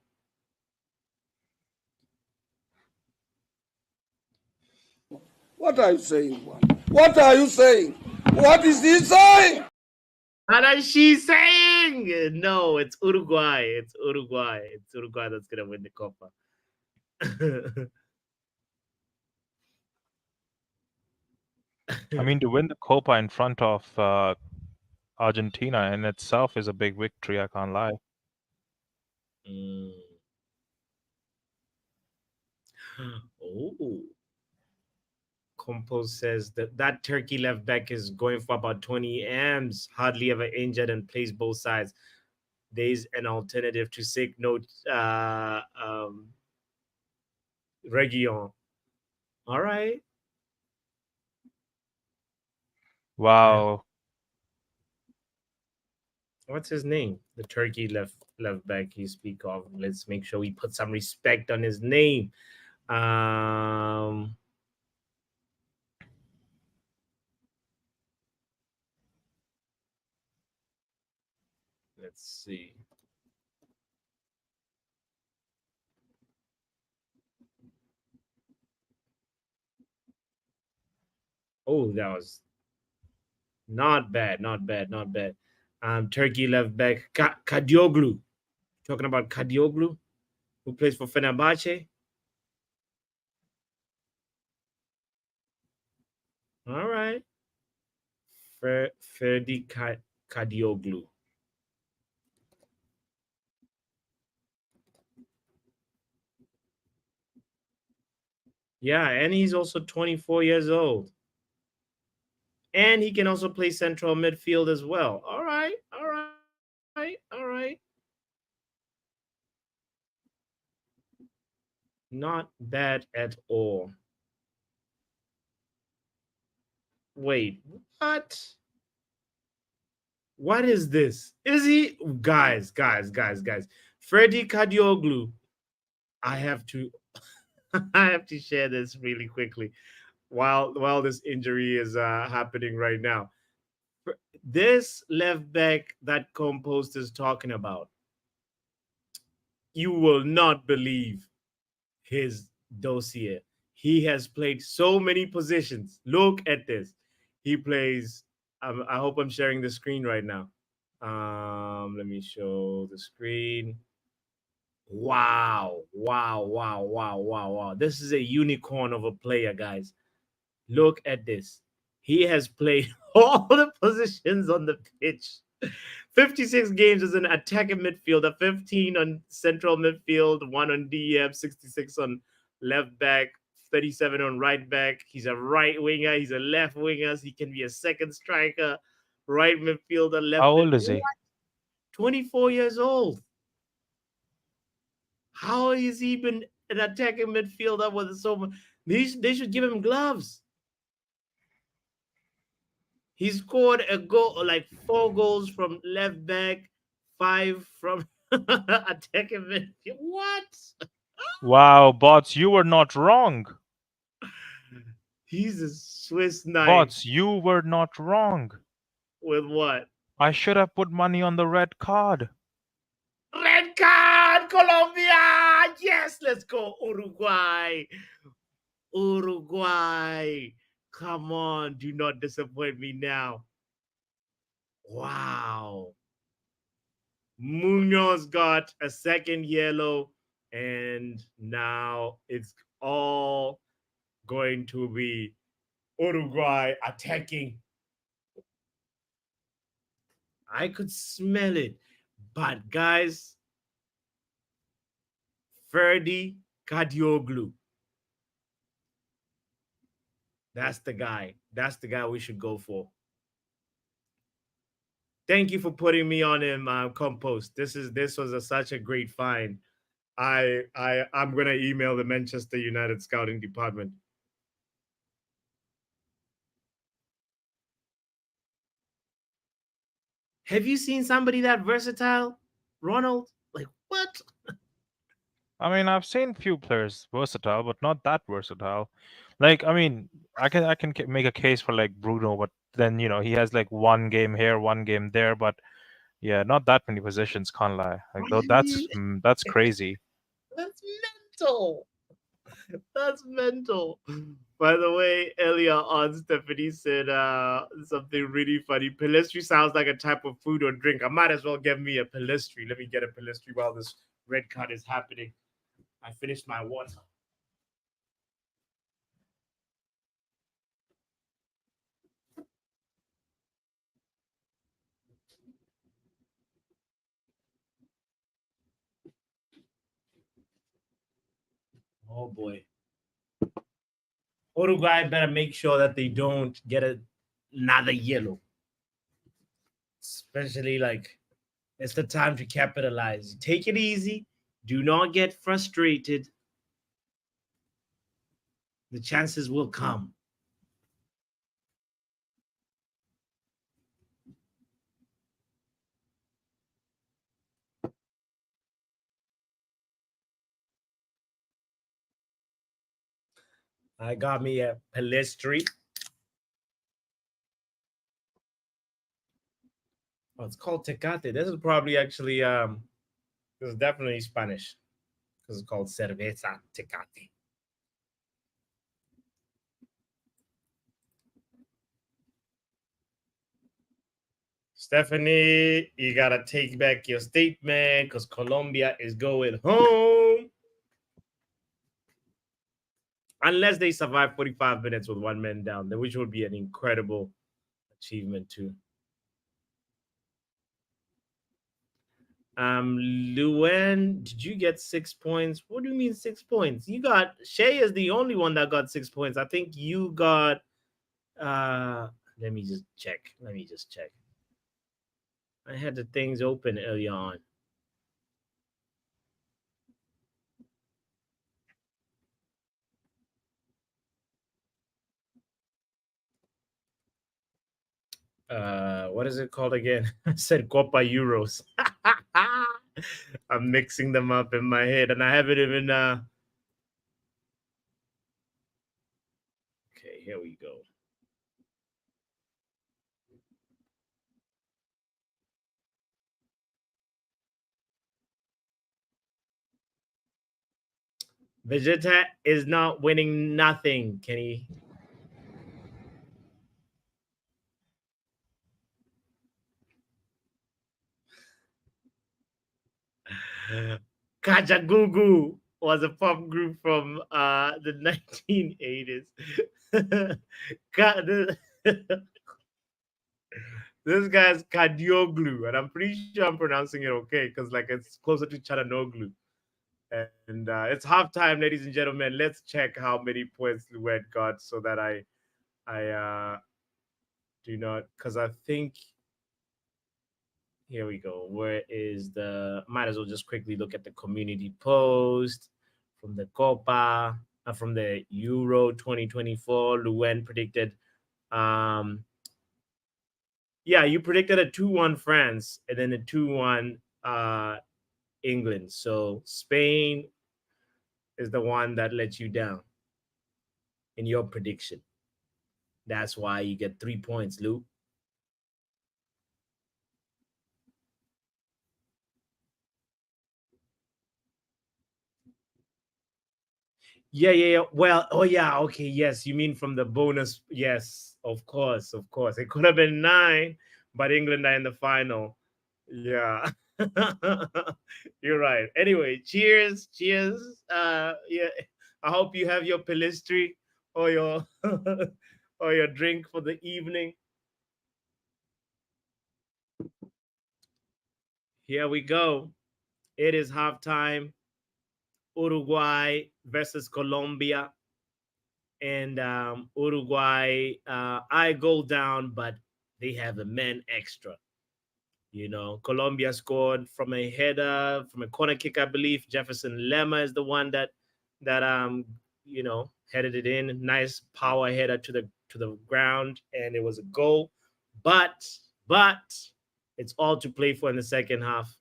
What are you saying, Juan? What are you saying? What is he saying? What is she saying? No, it's Uruguay. It's Uruguay that's going to win the Copa. I mean, to win the Copa in front of Argentina in itself is a big victory, I can't lie. Mm. Oh. Compose says that Turkey left back is going for about 20 M's, hardly ever injured and plays both sides. There's an alternative to sick note Region. All right. Wow. What's his name? The Turkey left back you speak of. Let's make sure we put some respect on his name. Let's see. Oh, that was not bad. Turkey left back Kadioglu. Talking about Kadioglu, who plays for Fenerbahce. All right. Ferdi Kadioglu. Yeah, and he's also 24 years old. And he can also play central midfield as well. All right. Not bad at all. Wait, what? What is this? Is he guys? Freddie Kadioglu. I have to I have to share this really quickly while this injury is happening right now. This left back that Compost is talking about, you will not believe his dossier. He has played so many positions. Look at this. He plays. I hope I'm sharing the screen right now. Let me show the screen. Wow. This is a unicorn of a player, guys. Look at this. He has played all the positions on the pitch. 56 games as an attacking midfielder, 15 on central midfield, 1 on DM, 66 on left back, 37 on right back. He's a right winger, he's a left winger, he can be a second striker. right midfielder, left How mid. old is he? 24 years old. How is he been an attacking midfielder with so much? They should give him gloves. He scored a goal, like 4 goals from left back, 5 from attacking midfield. What? Wow, Bots, you were not wrong. He's a Swiss knife. Bots, you were not wrong. With what? I should have put money on the red card. Red card, Colombia! Yes, let's go, Uruguay. Uruguay. Come on, do not disappoint me now. Wow. Munoz got a second yellow, and now it's all going to be Uruguay attacking. I could smell it. But guys, Ferdi Kadioglu. That's the guy. That's the guy we should go for. Thank you for putting me on him, Compost. This was such a great find. I'm gonna email the Manchester United scouting department. Have you seen somebody that versatile, Ronald? Like what? I mean, I've seen few players versatile, but not that versatile. Like, I mean, I can make a case for like Bruno, but then he has like one game here, one game there, but yeah, not that many positions. Can't lie. Like, though, that's crazy. That's mental. That's mental. By the way, earlier on, Stephanie said something really funny. Palestri sounds like a type of food or drink. I might as well get me a palestri. Let me get a palestri while this red card is happening. I finished my water. Oh boy. Uruguay better make sure that they don't get another yellow. Especially like it's the time to capitalize. Take it easy. Do not get frustrated. The chances will come. I got me a palestri. Oh, it's called tecate. This is probably actually this is definitely Spanish because it's called cerveza tecate. Stephanie, you gotta take back your statement because Colombia is going home. Unless they survive 45 minutes with 1 man down, which would be an incredible achievement too. Luen, did you get 6 points? What do you mean 6 points? You got Shay is the only one that got 6 points. I think you got let me just check. I had the things open early on. What is it called again? I said Copa Euros. I'm mixing them up in my head and I haven't even okay, here we go. Vegeta is not winning nothing, Kenny. Kajagugu was a pop group from the 1980s. This guy's Kadioglu, and I'm pretty sure I'm pronouncing it okay because like it's closer to Chananoglu. And it's halftime, ladies and gentlemen. Let's check how many points Lued got so that I do not, because I think Here we go. Where is the? Might as well just quickly look at the community post from the Copa, from the Euro 2024. Luen predicted, um, yeah, you predicted a 2-1 France and then a 2-1 England. So Spain is the one that let you down in your prediction. That's why you get 3 points, Luke. Yeah, yeah, yeah. Well, oh yeah, okay, yes. You mean from the bonus? Yes, of course, of course. It could have been 9, but England are in the final. Yeah. You're right. Anyway, cheers, cheers. Yeah. I hope you have your pelistri or your or your drink for the evening. Here we go. It is halftime. Uruguay versus Colombia. And Uruguay, I go down, but they have a man extra. You know, Colombia scored from a header, from a corner kick, I believe. Jefferson Lemma is the one that headed it in. Nice power header to the ground, and it was a goal. But it's all to play for in the second half.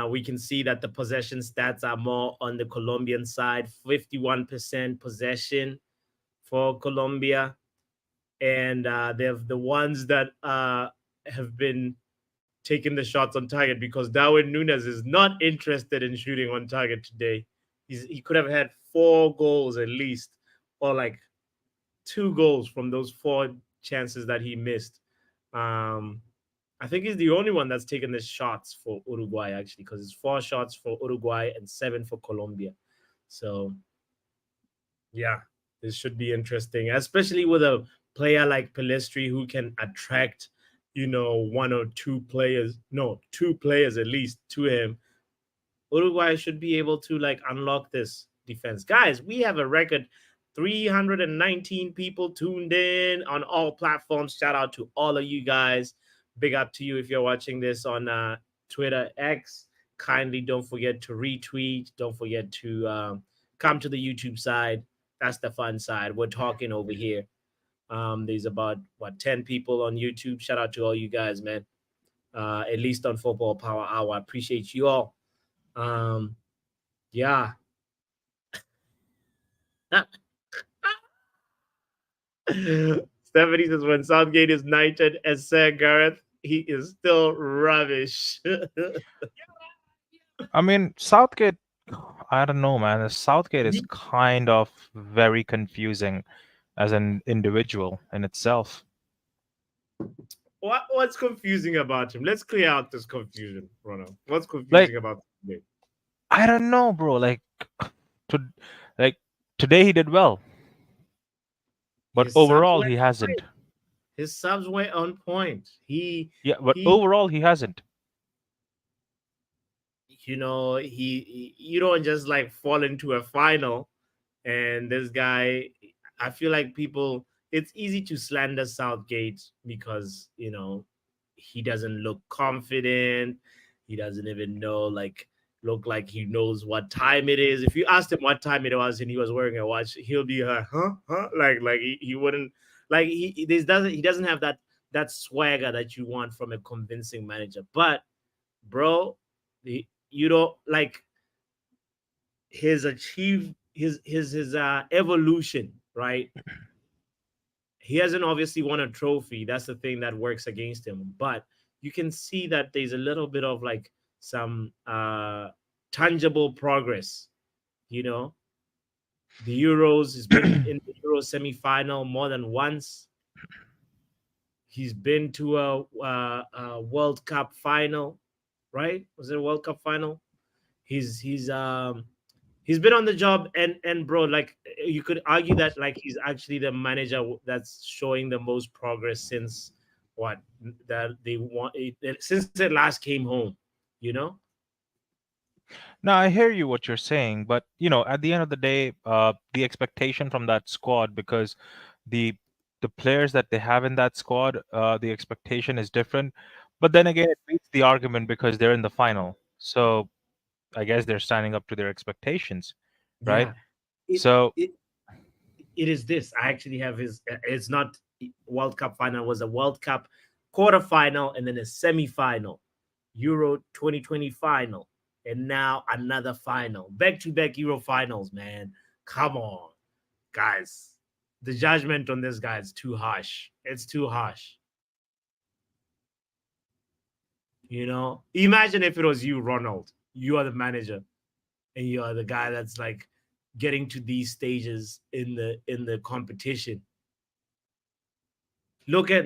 We can see that the possession stats are more on the Colombian side, 51% possession for Colombia. And they're the ones that have been taking the shots on target because Darwin Nunez is not interested in shooting on target today. He could have had 4 goals at least, or like 2 goals from those 4 chances that he missed. Um, I think he's the only one that's taken the shots for Uruguay, actually, because it's 4 shots for Uruguay and 7 for Colombia. So, yeah, this should be interesting, especially with a player like Pelistri who can attract, 1 or 2 players, no, 2 players at least to him. Uruguay should be able to like unlock this defense. Guys, we have a record 319 people tuned in on all platforms. Shout out to all of you guys. Big up to you if you're watching this on Twitter X. Kindly don't forget to retweet. Don't forget to come to the YouTube side. That's the fun side. We're talking over here. There's about 10 people on YouTube. Shout out to all you guys, man. At least on Football Power Hour. I appreciate you all. Yeah. Stephanie says when Southgate is knighted as Sir Gareth, he is still rubbish. I mean, Southgate, I don't know, man. Southgate is kind of very confusing as an individual in itself. What's confusing about him? Let's clear out this confusion, Ronald. What's confusing about him? I don't know, bro. To, like today he did well, but overall he hasn't. His subs were on point. Overall he hasn't. You don't just like fall into a final, and this guy. I feel like people. It's easy to slander Southgate because he doesn't look confident. He doesn't even look like he knows what time it is. If you asked him what time it was and he was wearing a watch, he'll be like, huh? Like he wouldn't he doesn't have that swagger that you want from a convincing manager. But bro, you don't like his evolution, right? He hasn't obviously won a trophy. That's the thing that works against him. But you can see that there's a little bit of like some tangible progress. The Euros, he's been in the Euro semi-final more than once. He's been to a World Cup final, right? Was it a World Cup final? He's been on the job, and bro, like you could argue that like he's actually the manager that's showing the most progress since that they want since they last came home. Now I hear you what you're saying, but at the end of the day, the expectation from that squad, because the players that they have in that squad, the expectation is different. But then again, it beats the argument because they're in the final. So I guess they're standing up to their expectations, right? Yeah, it So it it is this. I actually have his. It's not World Cup final. It was a World Cup quarterfinal and then a semi-final, Euro 2020 final, and now another final. Back to back Euro finals, man. Come on, guys. The judgment on this guy is too harsh. It's too harsh. Imagine if it was you, Ronald. You are the manager, and you are the guy that's like getting to these stages in the competition. Look at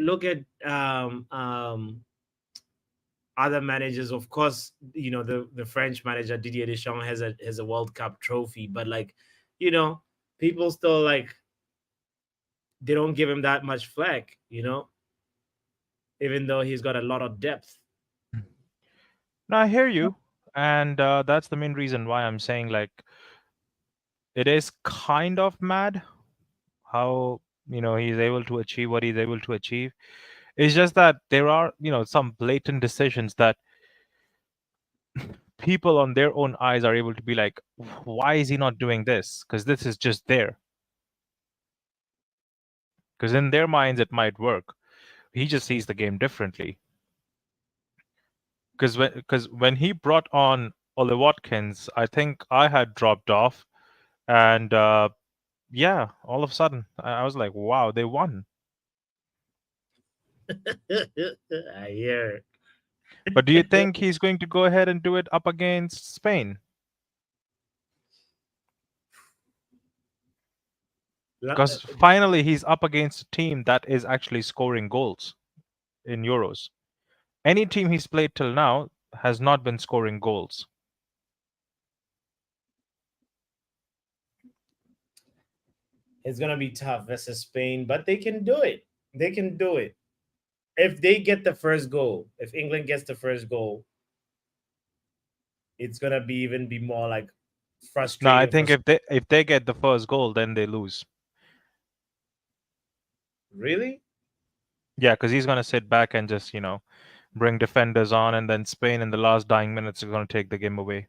other managers. Of course, the French manager Didier Deschamps has a World Cup trophy, but like, you know, people still like they don't give him that much flack, even though he's got a lot of depth. no, I hear you, and that's the main reason why I'm saying like it is kind of mad how he's able to achieve what he's able to achieve. It's just that there are some blatant decisions that people on their own eyes are able to be like, why is he not doing this? Because this is just there. Because in their minds it might work. He just sees the game differently. Because when he brought on Ole Watkins, I think I had dropped off, and yeah, all of a sudden I was like, wow, they won. I hear But do you think he's going to go ahead and do it up against Spain? Because finally he's up against a team that is actually scoring goals in Euros. Any team he's played till now has not been scoring goals. it's gonna be tough versus Spain, but they can do it. They can do it. If they get the first goal, if England gets the first goal, it's gonna be more like No, I frustrating for think if they get the first goal, then they lose. really. Yeah, because he's gonna sit back and just bring defenders on, and then Spain in the last dying minutes is gonna take the game away.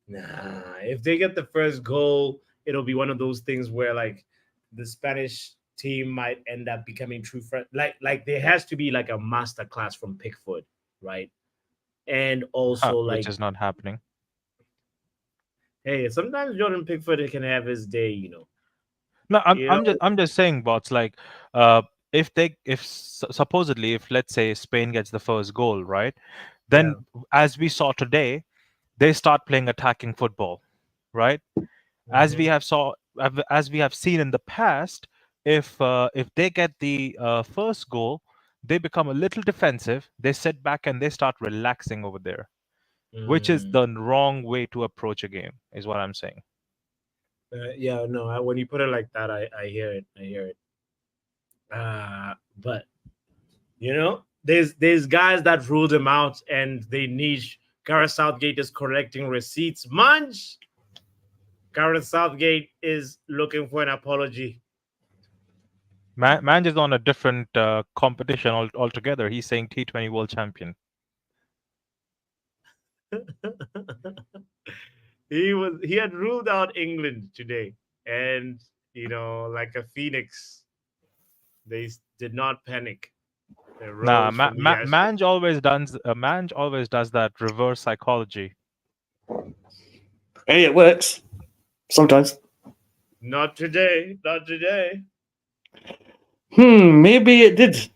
Nah, if they get the first goal, it'll be one of those things where like the Spanish team might end up becoming true friend. Like there has to be like a master class from Pickford, right? And also Which like, is not happening. hey, sometimes Jordan Pickford can have his day, No, I'm you I'm just know. I'm just saying, bots. Like, uh, if supposedly if let's say Spain gets the first goal, right? Yeah. Then as we saw today, they start playing attacking football, right? As we Mhm. have as we have seen in the past, if they get the first goal, they become a little defensive. They sit back and they start relaxing over there, which is Mm. the wrong way to approach a game, is what I'm saying. Yeah, no, when you put it like that, I hear it. I hear it. But there's guys that ruled him out and they niche. Gareth Southgate is collecting receipts. Munch. Gareth Southgate is looking for an apology. Man is on a different competition altogether. He's saying T20 world champion. He had ruled out England today, and like a phoenix, they did not panic. They Nah, rose from the ashes. Mange always does that reverse psychology. Hey, it works sometimes. Not today. Not today. Maybe it did.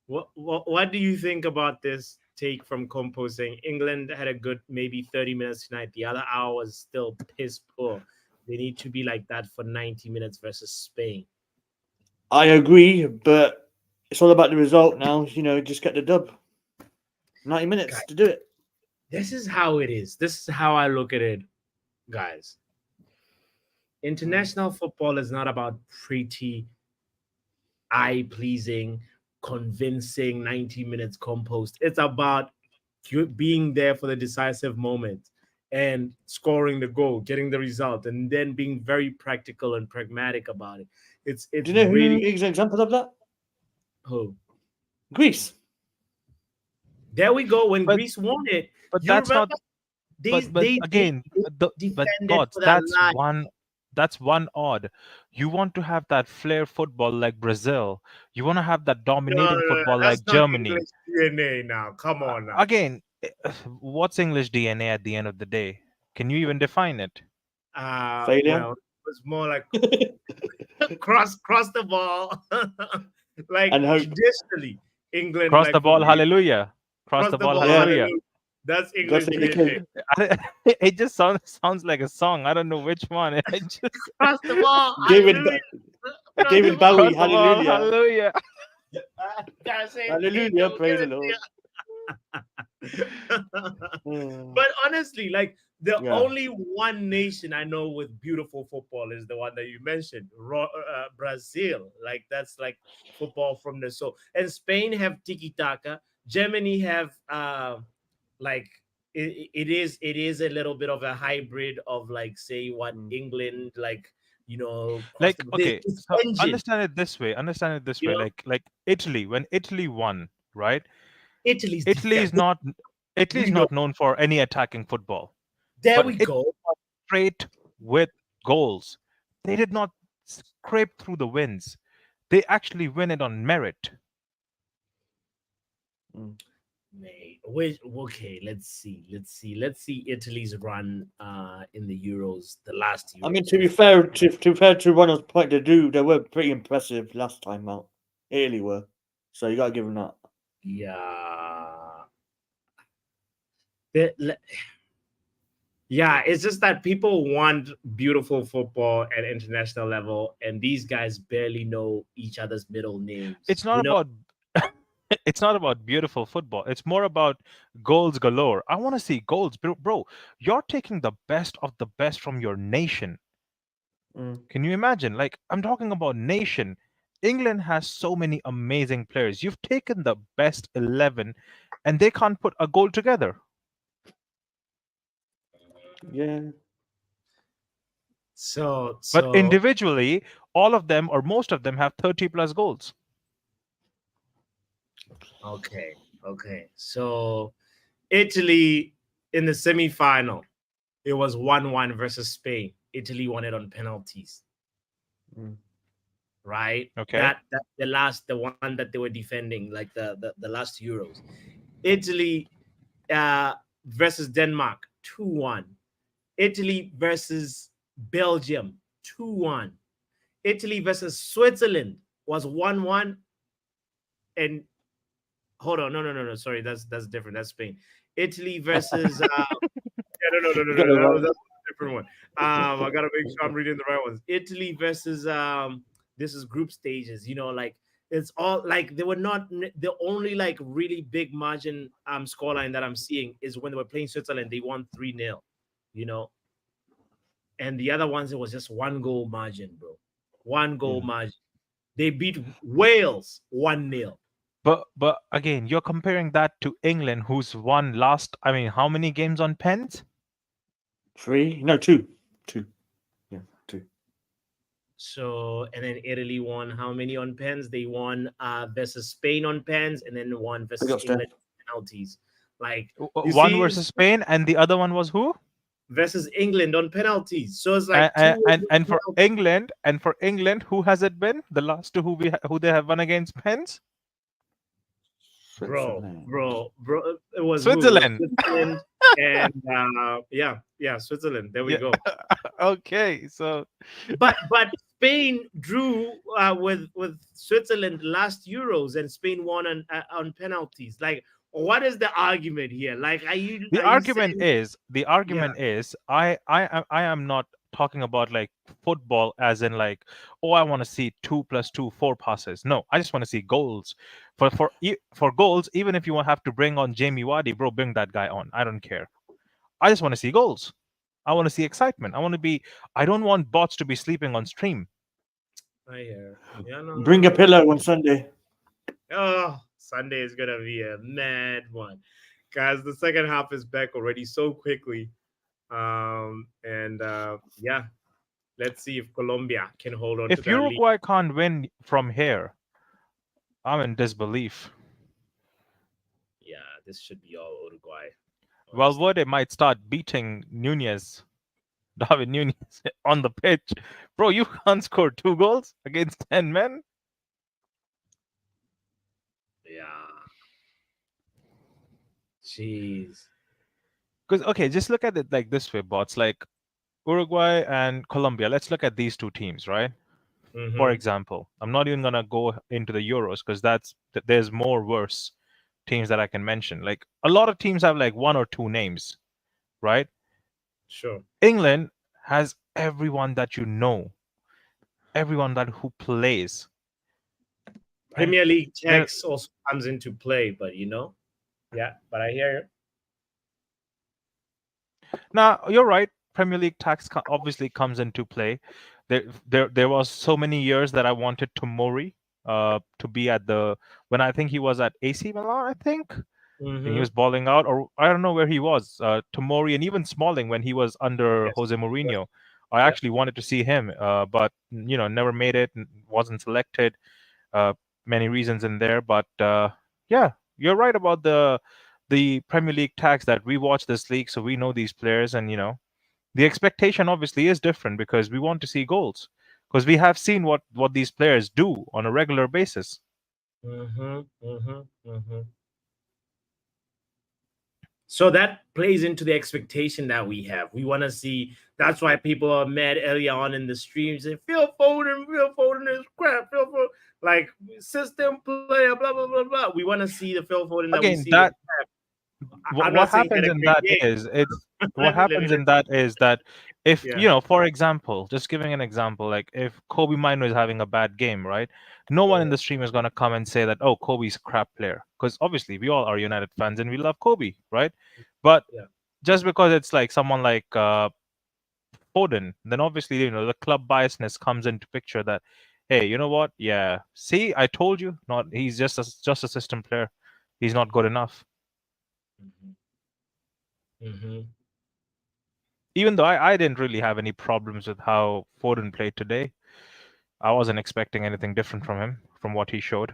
What do you think about this take from Compo saying England had a good maybe 30 minutes tonight? The other hour was still piss poor. They need to be like that for 90 minutes versus Spain. I agree, but it's all about the result now. Just get the dub. 90 minutes to do it. This is how it is. This is how I look at it, guys. International football is not about pretty, eye pleasing, convincing 90 minutes compost. It's about you being there for the decisive moment. and scoring the goal, getting the result, and then being very practical and pragmatic about it. It's Do you know really who is an example of that? oh. Greece. There we go. When But Greece won it, but you that's not. remember But again, they but defended gods, for their life. that's one odd. You want to have that flair football like Brazil. You want to have that No, no, dominating no, football that's like not Germany. English DNA now. Come on now. Again, what's English DNA at the end of the day? Can you even define it? Failure. Well, it was more like cross the ball. Like And hope. traditionally, England Cross like the ball, hallelujah. Cross cross the the ball, ball. Yeah. hallelujah. Hallelujah. That's God English save the DNA. king. It just sounds like a song. I don't know which one. It just Cross the ball. David, Hallelujah. Cross the David ball. Bowie, cross the ball, hallelujah. hallelujah. Gotta say it. Hallelujah, praise the Lord. But honestly, like the Yeah. only one nation I know with beautiful football is the one that you mentioned, Brazil. Like that's like football from the soul. And Spain have tiki taka. Germany have like it is a little bit of a hybrid of like say what England like cross Like, the okay, this so engine. understand it this You way. know, Like Italy, when Italy won, right? Italy's Italy is defense. not Italy is We know. not known for any attacking football, There but we it go. straight with goals. They did not scrape through the wins. They actually win it on merit. Mate, okay, let's see Italy's run in the Euros, the last I mean, Euros. to be fair, to Ronald's point, they were pretty impressive last time out. Italy were, so you gotta give them that. Yeah. Yeah, it's just that people want beautiful football at international level, and these guys barely know each other's middle names. It's not about it's not about beautiful football. It's more about goals galore. I want to see goals, bro. You're taking the best of the best from your nation. Can you imagine? Like, I'm talking about nation. England has so many amazing players. You've taken the best 11 and they can't put a goal together. Yeah. But individually, all of them or most of them have 30 plus goals. Okay. So Italy in the semi-final, it was 1-1 versus Spain. Italy won it on penalties. Right? Okay. That the one that they were defending, like the last Euros. Italy versus Denmark, 2-1. Italy versus Belgium, 2-1. Italy versus Switzerland was 1-1. And hold on, no, sorry, that's different. That's Spain. Italy versus no, that's a different one. I gotta make sure I'm reading the right ones. Italy versus this is group stages, like it's all like they were not the only like really big margin scoreline that I'm seeing is when they were playing Switzerland, they won 3-0, and the other ones it was just 1 goal margin, bro. 1 goal margin. They beat Wales 1-0. But again, you're comparing that to England, who's won last. I mean, how many games on pens? 3? No, 2. 2. Yeah, 2. So and then Italy won how many on pens? They won versus Spain on pens, and then one versus England penalties. Like one versus Spain, and the other one was who? Versus England on penalties. So it's like and for England, who has it been? The last two who they have won against pens? Bro, it was Switzerland. Switzerland and Switzerland. There we go. Okay, so but Spain drew with Switzerland last Euros, and Spain won on penalties. Like, what is the argument here? Like, the argument is I am not talking about like football as in like, oh, I want to see 2 + 2 4 passes. No, I just want to see goals. For goals, even if you have to bring on Jamie Vardy, bro, bring that guy on. I don't care. I just want to see goals. I want to see excitement. I don't want bots to be sleeping on stream. I hear. Bring a pillow on Sunday. Oh, Sunday is gonna be a mad one, guys. The second half is back already so quickly. And yeah, let's see if Colombia can hold on to If that lead. Uruguay can't win from here, I'm in disbelief. Yeah, this should be all Uruguay, honestly. Valverde might start beating Nunez, David Nunez, on the pitch. Bro, you can't score 2 goals against 10 men. Yeah, jeez. Because, okay, just look at it like this way, bots. Like Uruguay and Colombia. Let's look at these two teams, right? For Mm-hmm. example, I'm not even gonna go into the Euros because there's more worse teams that I can mention. Like a lot of teams have like one or two names, right? Sure. England has everyone that you know, everyone that who plays, and Premier League there. tax also comes into play, but yeah, but I hear Now you're right. Premier League tax obviously comes into play. There was so many years that I wanted Tomori to be at the when I think he was at AC Milan, I think. you. And he Mm-hmm. was balling out, or I don't know where he was. Tomori and even Smalling when he was under Yes. Jose Yes. Mourinho. I Yeah. actually wanted to see him, but never made it. Wasn't selected. Uh, Many reasons in there, but yeah, you're right about the Premier League tax that we watch this league, so we know these players, and the expectation obviously is different because we want to see goals because we have seen what these players do on a regular basis. Mm-hmm. Mm-hmm. Mm-hmm. So that plays into the expectation that we have. We want to see. That's why people are mad early on in the streams and Phil Foden is crap. Phil Foden, like system player, blah blah blah blah. We want to see the Phil Foden that we Again, see with. that I'm what not saying he had happens a in great that game. is it's what Let happens me in that is that if yeah. for example, just giving an example, like if Kobe Mino is having a bad game, right? No one in Uh, the stream is going to come and say that, oh, Kobe's a crap player, because obviously we all are United fans and we love Kobe, right? But yeah. just because it's like someone like Foden, then obviously the club biasness comes into picture that, hey, you know what? Yeah, see, I told you, not he's just a system player. He's not good enough. Mm-hmm. Mm-hmm. Even though I didn't really have any problems with how Foden played today, I wasn't expecting anything different from him, from what he showed.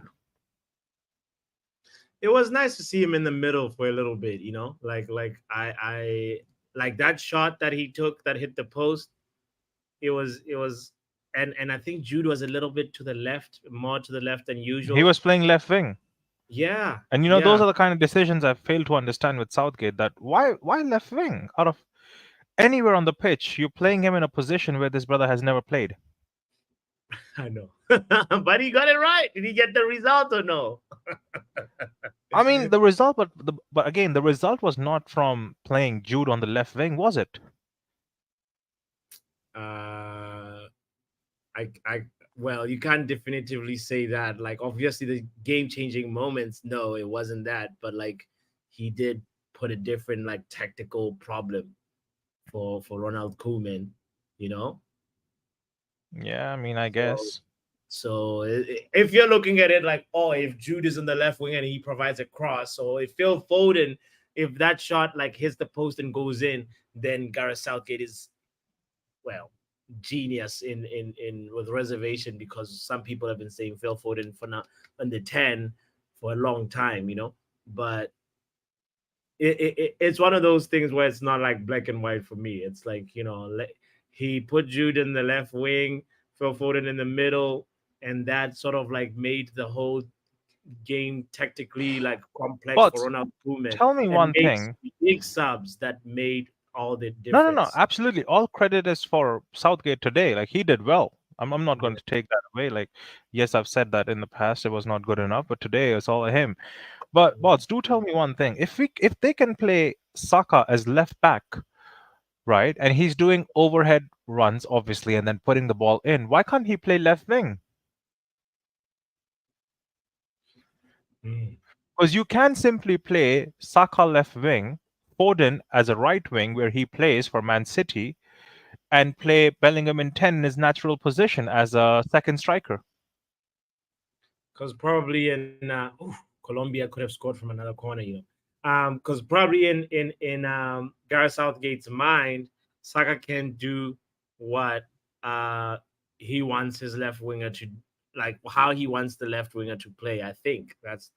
It was nice to see him in the middle for a little bit. Like I like that shot that he took that hit the post. It was and I think Jude was a little bit to the left, more to the left than He usual. was playing left wing. Yeah, And those yeah, are the kind of decisions I fail to understand with Southgate, that why left wing? Out of anywhere on the pitch, you're playing him in a position where this brother has never played. I know. But he got it right. Did he get the result or no? I mean, the result, but again, the result was not from playing Jude on the left wing, was it? Uh, I well, you can't definitively say that. Like, obviously, the game-changing moments. No, it wasn't that. But like, he did put a different like tactical problem for Ronald Koeman. You know, Yeah, I mean, I so guess. if you're looking at it like, oh, if Jude is on the left wing and he provides a cross, or if Phil Foden, if that shot like hits the post and goes in, then Gareth Southgate is, well, genius in with reservation, because some people have been saying Phil Foden for now under 10 for a long time, but it's one of those things where it's not like black and white for me. It's like, he put Jude in the left wing, Phil Foden in the middle, and that sort of like made the whole game tactically like complex for But Ronald Koeman, tell me and one makes thing. big subs that made all the No, no, no. difference. Absolutely. All credit is for Southgate today. Like he did well. I'm not going Yeah. to take that away. Like, yes, I've said that in the past it was not good enough, but today it's all him. But bots, do tell me one thing. If they can play Saka as left back, right, and he's doing overhead runs, obviously, and then putting the ball in, why can't he play left wing? Mm. Because you can simply play Saka left wing, Foden as a right wing where he plays for Man City, and play Bellingham in 10 in his natural position as a second striker. Because probably in Colombia could have scored from another corner. Because probably in Gareth Southgate's mind, Saka can do what he wants his left winger to, like how he wants the left winger to play. I think that's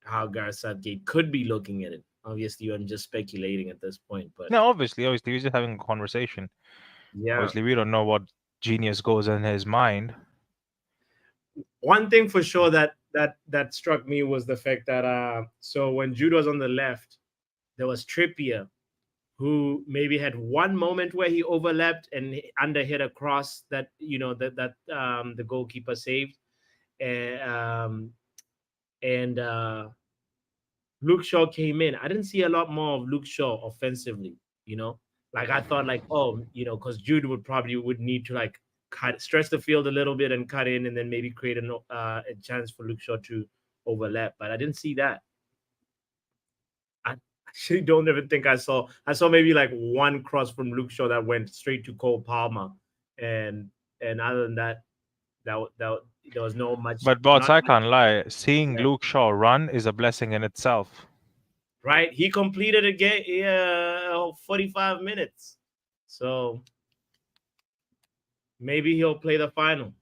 how Gareth Southgate could be looking at it. Obviously, I'm just speculating at this point, but No, obviously, we're just having a conversation. yeah. Obviously, we don't know what genius goes in his mind. One thing for sure that struck me was the fact that so when Jude was on the left, there was Trippier, who maybe had one moment where he overlapped and underhit a cross that the goalkeeper saved, and Luke Shaw came in. I didn't see a lot more of Luke Shaw offensively. Like I thought, like because Jude would need to like stretch the field a little bit and cut in, and then maybe create a chance for Luke Shaw to overlap. But I didn't see that. I actually don't even think I saw maybe like one cross from Luke Shaw that went straight to Cole Palmer, and other than that, that there was no much. But Bots, not I much, can't lie. Seeing yeah. Luke Shaw run is a blessing in itself. Right, he completed a game 45 minutes, so maybe he'll play the final.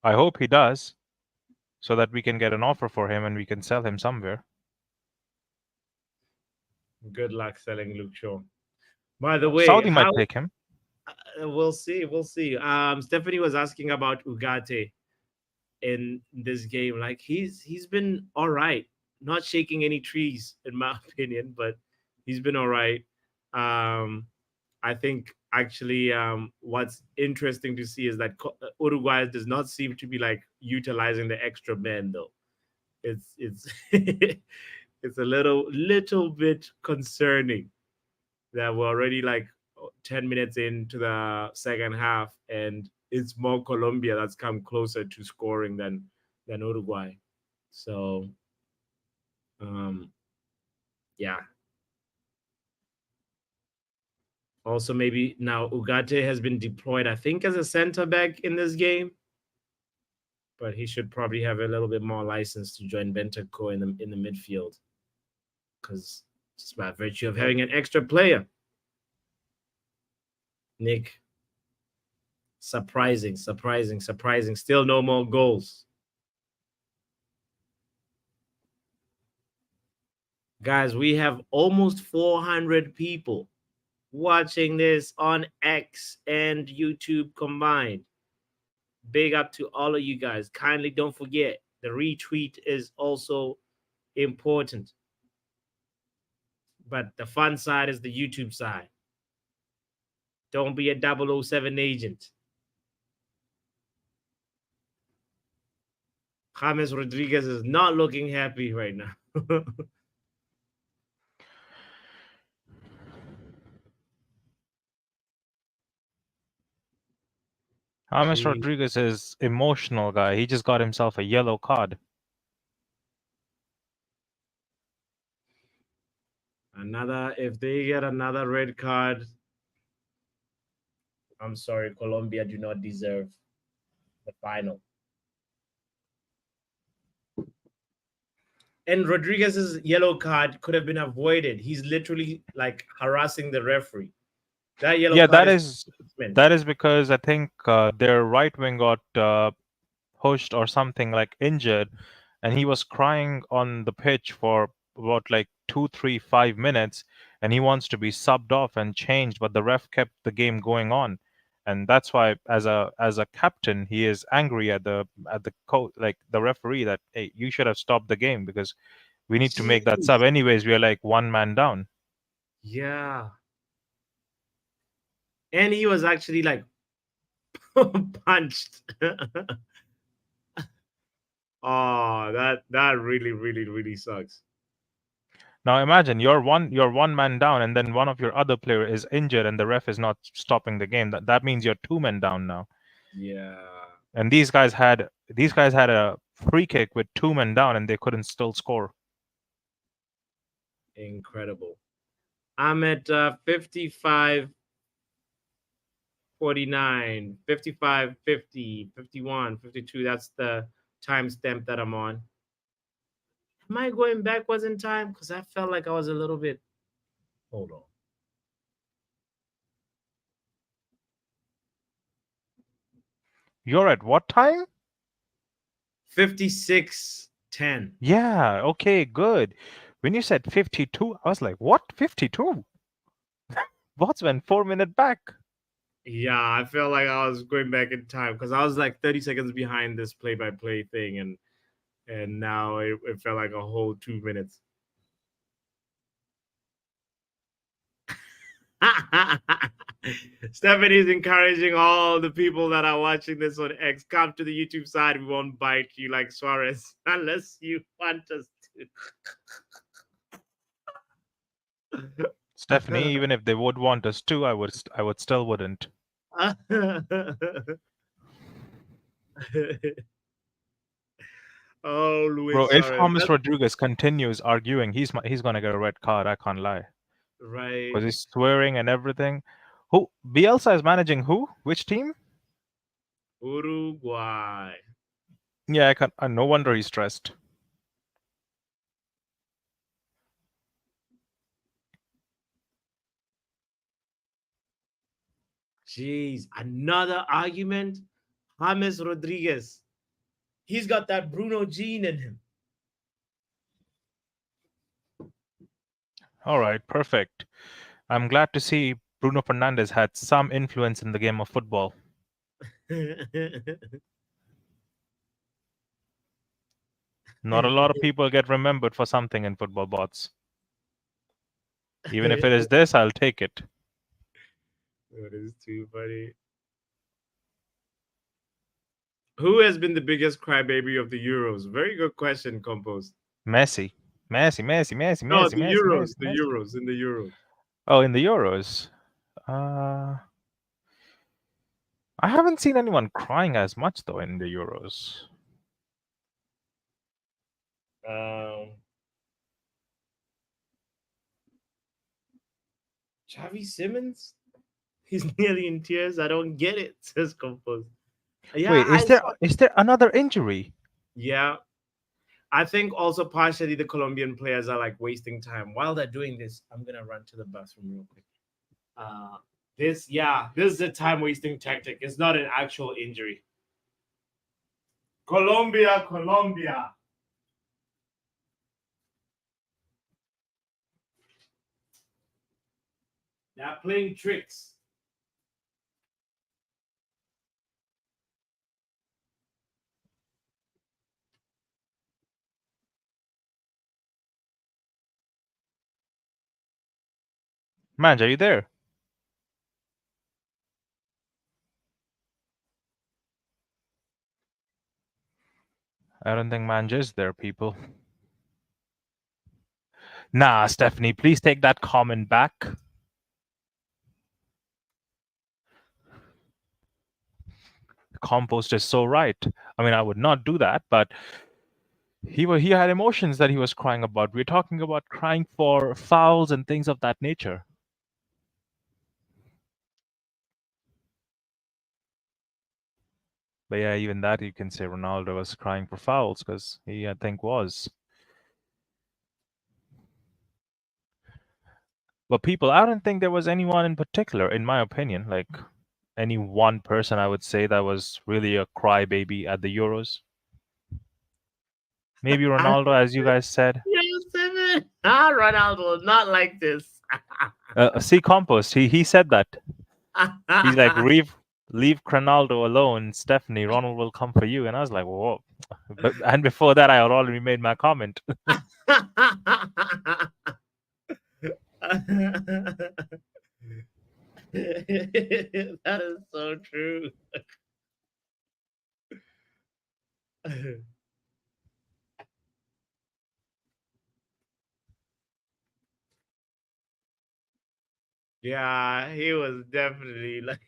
I hope he does, so that we can get an offer for him and we can sell him somewhere. Good luck selling Luke Shaw. By the way, Saudi might take him. We'll see. Stephanie was asking about Ugarte in this game. Like he's been all right, not shaking any trees in my opinion, but he's been all right. I think actually what's interesting to see is that Uruguay does not seem to be like utilizing the extra men though. It's it's a little bit concerning that we're already like 10 minutes into the second half and it's more Colombia that's come closer to scoring than Uruguay. So yeah. Also, maybe now Ugarte has been deployed, I think, as a center back in this game, but he should probably have a little bit more license to join Bentancur in the midfield, because just by virtue of having an extra player. Nick, surprising. Still no more goals. Guys, we have almost 400 people watching this on X and YouTube combined. Big up to all of you guys. Kindly don't forget, the retweet is also important. But the fun side is the YouTube side. Don't be a 007 agent. James Rodriguez is not looking happy right now. James Rodriguez is emotional guy. He just got himself a yellow card. If they get another red card, I'm sorry, Colombia do not deserve the final. And Rodriguez's yellow card could have been avoided. He's literally like harassing the referee. That yellow card that is because I think their right wing got pushed or something, like injured, and he was crying on the pitch for about like 2, 3, 5 minutes, and he wants to be subbed off and changed, but the ref kept the game going on, and that's why as a captain he is angry at the coach, like the referee, that hey, you should have stopped the game because we need to make that sub. Anyways, we are like one man down. Yeah. And he was actually like punched. Oh, that really sucks. Now imagine you're one man down, and then one of your other player is injured, and the ref is not stopping the game. That means you're 2 men down now. Yeah. And these guys had a free kick with 2 men down, and they couldn't still score. Incredible. I'm at 55, 49, 55, 50, 51, 52. That's the timestamp that I'm on. Am I going backwards in time? Because I felt like I was a little bit. Hold on. You're at what time? 56:10. Yeah, okay, good. When you said 52, I was like, what? 52? What's when 4 minute back? Yeah, I felt like I was going back in time because I was like 30 seconds behind this play-by-play thing, and now it felt like a whole 2 minutes. Stephanie's encouraging all the people that are watching this on X, come to the YouTube side. We won't bite you like Suarez unless you want us to. Stephanie, even if they would want us to, I would still wouldn't. Oh, Luis Bro, if Suarez. James Rodriguez continues arguing, he's gonna get a red card. I can't lie. Right. Because he's swearing and everything. Who Bielsa is managing who? Which team? Uruguay. Yeah, I can't. No wonder he's stressed. Jeez, another argument. James Rodriguez. He's got that Bruno gene in him. All right, perfect. I'm glad to see Bruno Fernandes had some influence in the game of football. Not a lot of people get remembered for something in football, bots. Even if it is this, I'll take it. That is too funny. Who has been the biggest crybaby of the Euros? Very good question, Compost. Messi. No, the Euros. Messi. The Euros. In the Euros. Oh, in the Euros. I haven't seen anyone crying as much though in the Euros. Xavi Simmons? He's nearly in tears. I don't get it, says Compost. Yeah, Wait, is there another injury? Yeah. I think also partially the Colombian players are like wasting time. While they're doing this, I'm gonna run to the bathroom real quick. This is a time wasting tactic. It's not an actual injury. Colombia. They're playing tricks. Manj, are you there? I don't think Manj is there, people. Nah, Stephanie, please take that comment back. Compost is so right. I mean, I would not do that, but he had emotions that he was crying about. We're talking about crying for fouls and things of that nature. But yeah, even that you can say Ronaldo was crying for fouls because he, I think, was. But people, I don't think there was anyone in particular, in my opinion, like any one person I would say that was really a crybaby at the Euros. Maybe Ronaldo, as you guys said. Yes, Ronaldo, not like this. See, Compost, he said that. He's like, leave Ronaldo alone, Stephanie. Ronald will come for you. And I was like, whoa. And before that, I had already made my comment. That is so true. Yeah, he was definitely like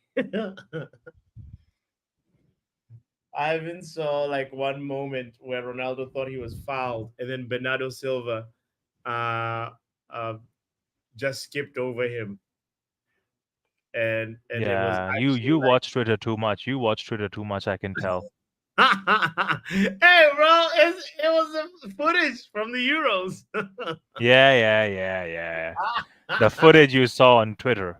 I even saw like one moment where Ronaldo thought he was fouled, and then Bernardo Silva just skipped over him. And it was you watch Twitter too much. You watch Twitter too much, I can tell. Hey, it was the footage from the Euros. Yeah. The footage you saw on Twitter.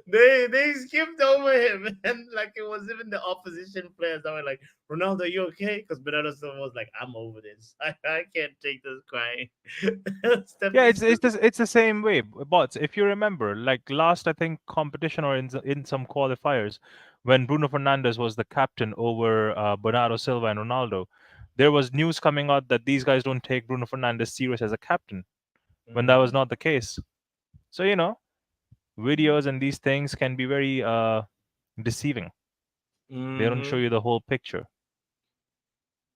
They skipped over him, and like it was even the opposition players that were like, "Ronaldo, you okay?" Because Bernardo Silva was like, "I'm over this. I can't take this crying." Yeah, Stephanie it's the same way. But if you remember, like last I think competition or in some qualifiers, when Bruno Fernandes was the captain over Bernardo Silva and Ronaldo, there was news coming out that these guys don't take Bruno Fernandes serious as a captain, when that was not the case. So videos and these things can be very deceiving. They don't show you the whole picture.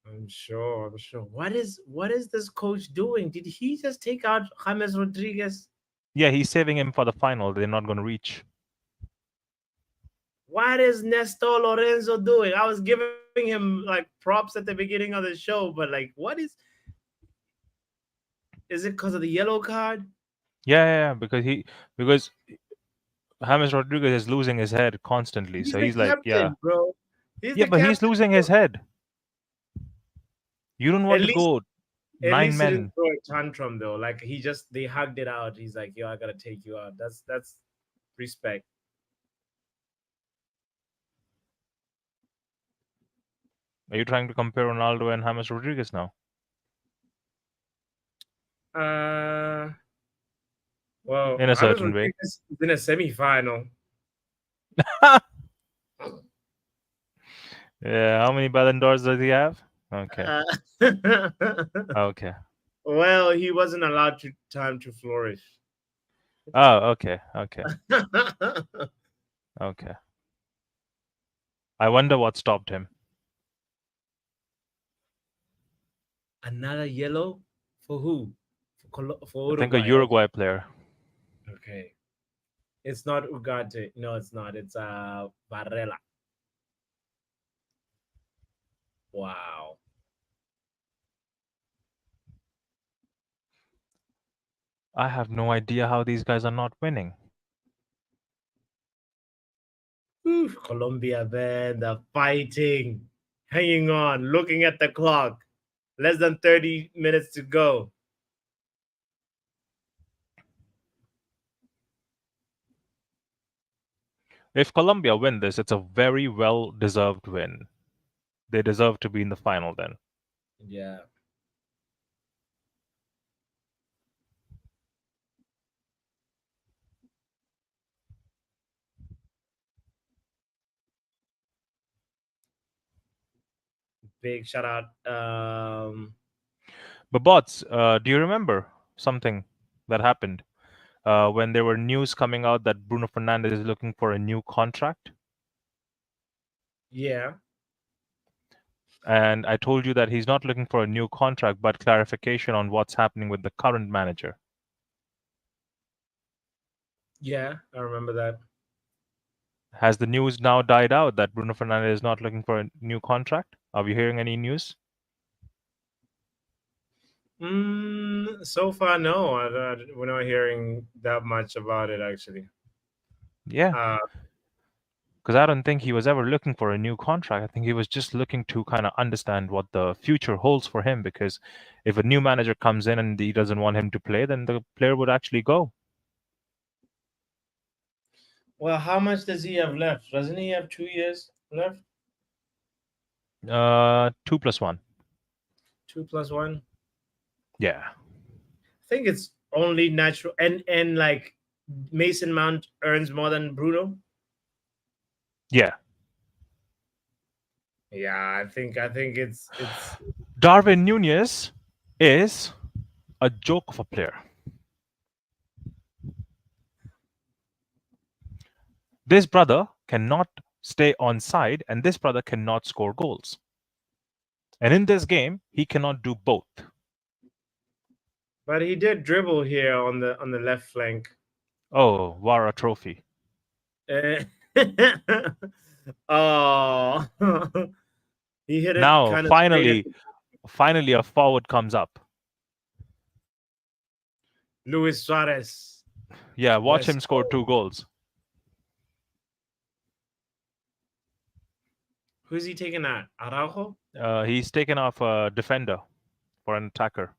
I'm sure. What is this coach doing? Did he just take out James Rodriguez? Yeah, he's saving him for the final. They're not going to reach. What is Nestor Lorenzo doing? I was giving him like props at the beginning of the show, but like, what is it because of the yellow card? Yeah, because James Rodriguez is losing his head constantly. He's So the he's like, yeah. captain, bro. He's Yeah, the but he's captain. losing his head. You don't want to go At 9 least he men. didn't throw a tantrum though. Like they hugged it out. He's like, "Yo, I gotta take you out." That's respect. Are you trying to compare Ronaldo and James Rodriguez now? Well, In a James certain way. Rodriguez is in a semi-final. Yeah, how many Ballon d'Ors does he have? Okay. Okay. Well, he wasn't allowed time to flourish. Oh, okay. Okay. I wonder what stopped him. Another yellow for who? For I think a Uruguay. Uruguay player. Okay. It's not Ugarte. No, it's not. It's Varela. Wow. I have no idea how these guys are not winning. Oof, Colombia, man, they're fighting, hanging on, looking at the clock. Less than 30 minutes to go. If Colombia win this, it's a very well-deserved win. They deserve to be in the final then. Yeah. Big shout out. But bots, do you remember something that happened when there were news coming out that Bruno Fernandes is looking for a new contract? Yeah. And I told you that he's not looking for a new contract, but clarification on what's happening with the current manager. Yeah, I remember that. Has the news now died out that Bruno Fernandes is not looking for a new contract? Are we hearing any news? So far, no. We're not hearing that much about it, actually. Yeah. Because I don't think he was ever looking for a new contract. I think he was just looking to kind of understand what the future holds for him. Because if a new manager comes in and he doesn't want him to play, then the player would actually go. Well, how much does he have left? Doesn't he have 2 years left? 2 plus 1. 2 plus 1? Yeah. I think it's only natural. And like Mason Mount earns more than Bruno. Yeah. Yeah, I think it's Darwin Núñez is a joke of a player. This brother cannot stay on side, and this brother cannot score goals. And in this game, he cannot do both. But he did dribble here on the left flank. Oh, Vara trophy. Oh, he hit it. Now, Kind of finally, a forward comes up. Luis Suarez. Yeah, watch him score 2 goals. Who's he taking at? Araujo? He's taken off a defender for an attacker.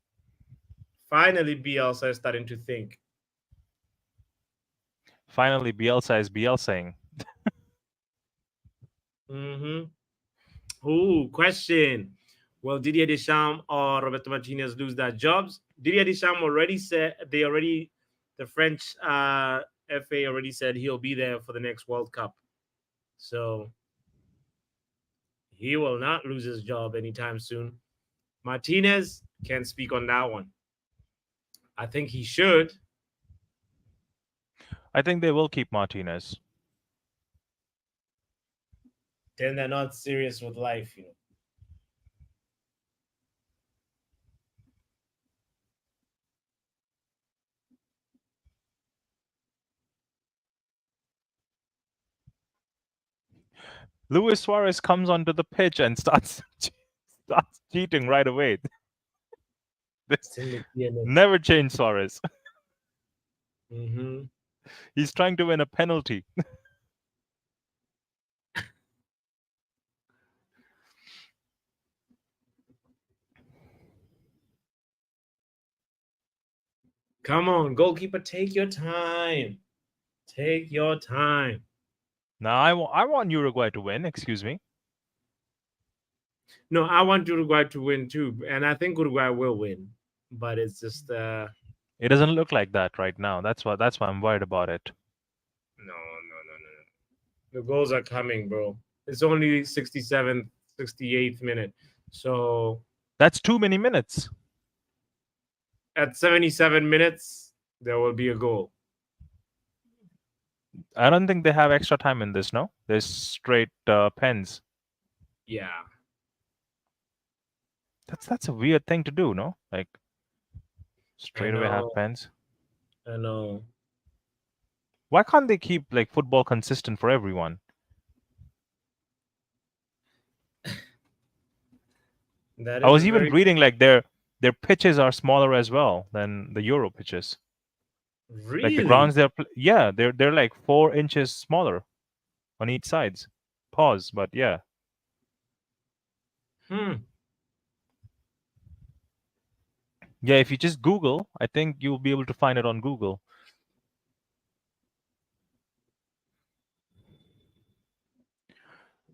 Finally, Bielsa is starting to think. Finally, Bielsa is Bielsaing. Ooh, question. Will Didier Deschamps or Roberto Martinez lose their jobs? Didier Deschamps already said the French FA already said he'll be there for the next World Cup. So he will not lose his job anytime soon. Martinez can't speak on that one. I think he should. I think they will keep Martinez. Then they're not serious with life, Luis Suarez comes onto the pitch and starts cheating right away. Never change Suarez. He's trying to win a penalty. Come on, goalkeeper, take your time. Take your time. Now, I want Uruguay to win, excuse me. No, I want Uruguay to win too. And I think Uruguay will win. But it's just it doesn't look like that right now. That's why I'm worried about it. No. The goals are coming, bro. It's only 67th, 68th minute. So that's too many minutes. At 77 minutes, there will be a goal. I don't think they have extra time in this, no? There's straight pens. Yeah. That's a weird thing to do, no? Like, straight away have pens. I know. Why can't they keep, like, football consistent for everyone? I was even reading, like, their pitches are smaller as well than the Euro pitches. Really? Like the grounds they're like 4 inches smaller on each sides. Pause, but yeah. Yeah, if you just Google, I think you'll be able to find it on Google.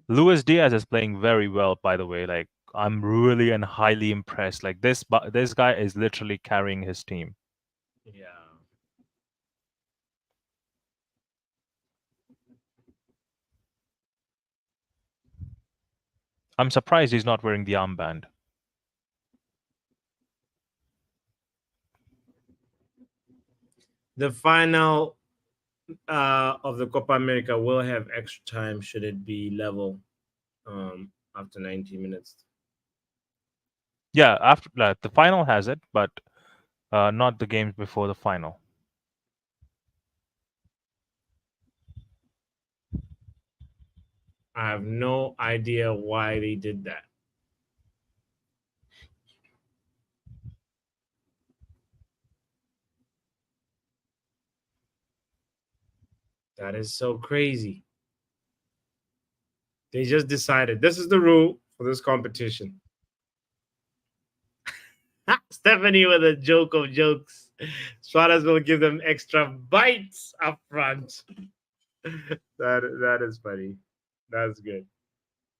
Luis Diaz is playing very well, by the way. Like, I'm really and highly impressed. Like, this guy is literally carrying his team. Yeah. I'm surprised he's not wearing the armband. The final of the Copa America will have extra time should it be level after 90 minutes. Yeah, after the final has it, but not the games before the final. I have no idea why they did that. That is so crazy. They just decided this is the rule for this competition. Stephanie with a joke of jokes. Suarez will give them extra bites up front. That is funny. That's good.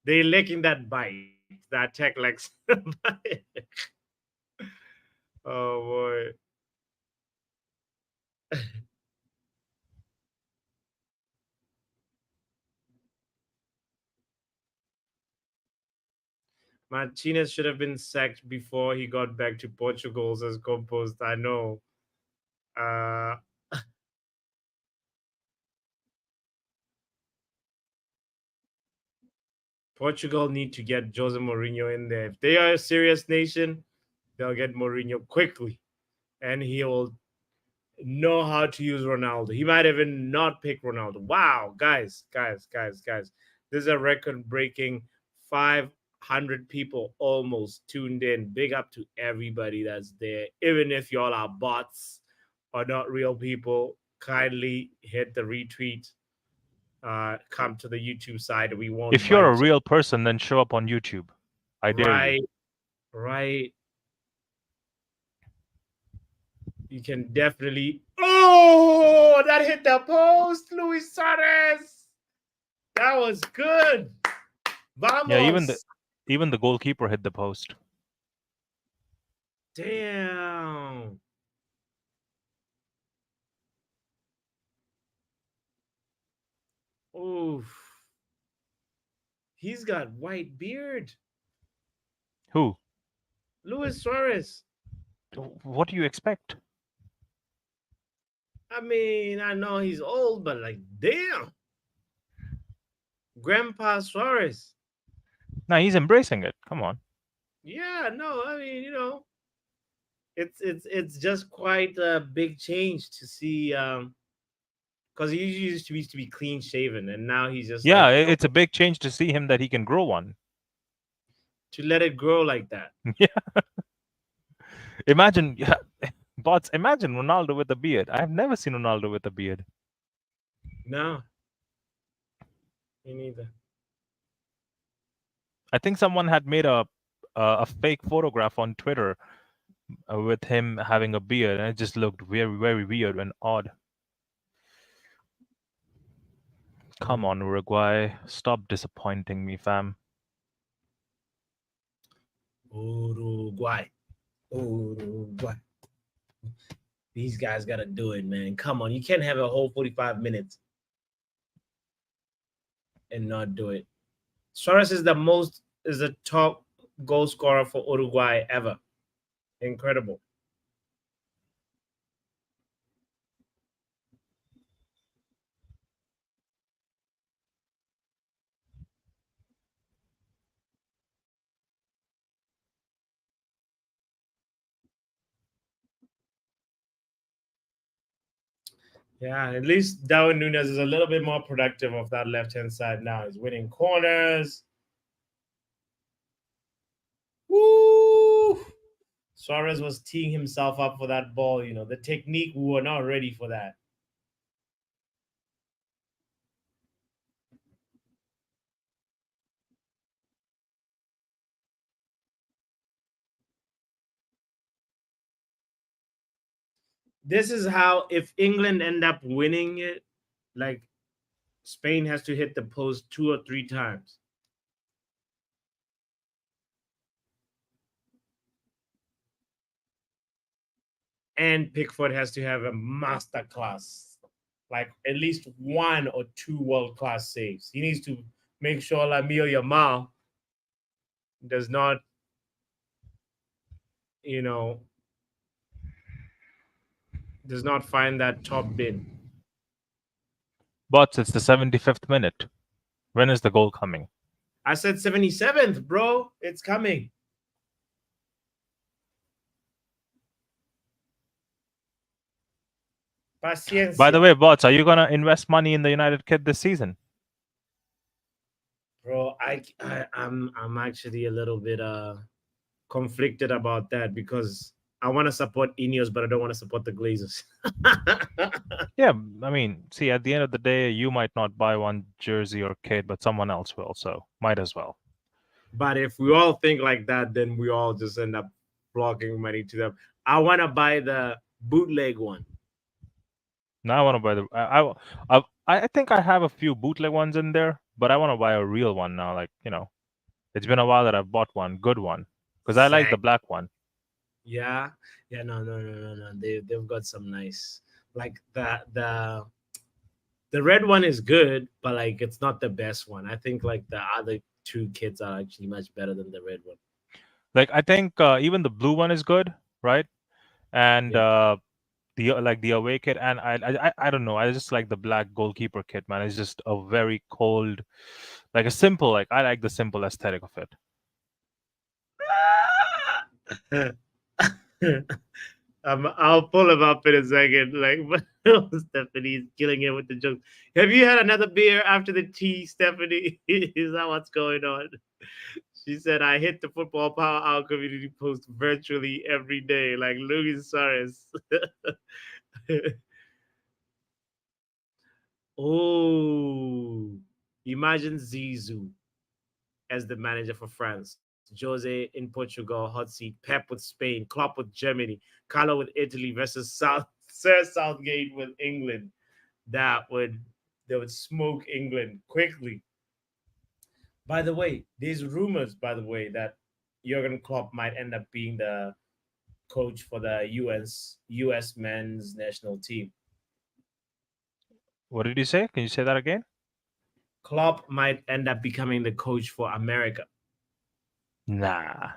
They licking that bite. That tech legs. Oh boy. Martinez should have been sacked before he got back to Portugal, as composed. I know. Portugal need to get Jose Mourinho in there. If they are a serious nation, they'll get Mourinho quickly. And he'll know how to use Ronaldo. He might even not pick Ronaldo. Wow, guys. This is a record-breaking 500 people almost tuned in. Big up to everybody that's there. Even if y'all are bots or not real people, kindly hit the retweet come to the YouTube side. We won't. If you're a mind. real person, then show up on YouTube. I dare you. Right. You can definitely. Oh, that hit the post, Luis Suarez. That was good. Vamos. Yeah, even the goalkeeper hit the post. Damn. Oof. He's got white beard. Who? Luis Suarez. What do you expect? I mean, I know he's old, but like, damn. Grandpa Suarez. Nah, he's embracing it. Come on. Yeah, no, I mean, it's just quite a big change to see because he used to be clean shaven, and now he's just Yeah, like, it's a big change to see him that he can grow one. to let it grow like that. Yeah. Imagine, bots. Imagine Ronaldo with a beard. I've never seen Ronaldo with a beard. No, me neither. I think someone had made a fake photograph on Twitter with him having a beard, and it just looked very, very weird and odd. Come on, Uruguay. Stop disappointing me, fam. Uruguay. These guys got to do it, man. Come on. You can't have a whole 45 minutes and not do it. Suarez is the top goal scorer for Uruguay ever. Incredible. Yeah, at least Darwin Núñez is a little bit more productive of that left-hand side now. He's winning corners. Woo! Suarez was teeing himself up for that ball. The technique, we were not ready for that. This is how, if England end up winning it, like, Spain has to hit the post 2 or 3 times. And Pickford has to have a master class, like at least 1 or 2 world-class saves. He needs to make sure Lamine Yamal does not, does not find that top bin. Bots, it's the 75th minute. When is the goal coming? I said 77th, bro. It's coming. Paciencia. By the way, bots, are you gonna invest money in the United kid this season? Bro, I'm actually a little bit conflicted about that, because I want to support Ineos, but I don't want to support the Glazers. Yeah, I mean, see, at the end of the day, you might not buy one jersey or kit, but someone else will, so might as well. But if we all think like that, then we all just end up blocking money to them. I want to buy the bootleg one. Now I want to buy the. I think I have a few bootleg ones in there, but I want to buy a real one now. Like, it's been a while that I've bought one, good one, because I like the black one. Yeah, no. They've got some nice, like the red one is good, but like it's not the best one. I think like the other 2 kits are actually much better than the red one. Like, I think even the blue one is good, right? And the away kit, and I don't know. I just like the black goalkeeper kit, man. It's just a very cold, like a simple. Like, I like the simple aesthetic of it. I'll pull him up in a second. Like, Stephanie's killing it with the jokes. Have you had another beer after the tea, Stephanie? Is that what's going on? She said, I hit the Football Power Hour community post virtually every day, like Luis Suarez. Oh, imagine Zizou as the manager for France, Jose in Portugal, hot seat, Pep with Spain, Klopp with Germany, Carlo with Italy versus Sir Southgate with England. That would they would smoke England quickly. By the way, there's rumors, by the way, that Jurgen Klopp might end up being the coach for the US men's national team. What did you say? Can you say that again? Klopp might end up becoming the coach for America. Nah.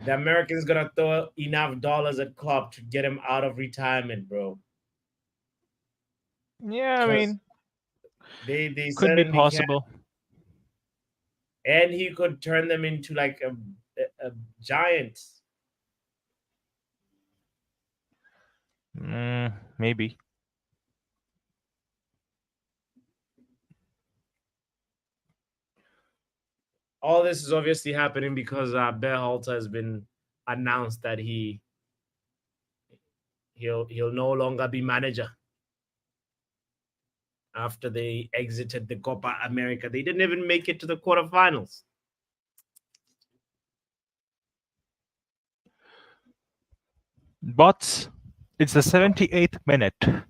The Americans gonna throw enough dollars at Klopp to get him out of retirement, bro. Yeah, I Because mean, they could be certainly can, possible. and he could turn them into like a giant. Maybe. All this is obviously happening because Berhalter has been announced that he'll no longer be manager after they exited the Copa America. They didn't even make it to the quarterfinals. But it's the 78th minute. The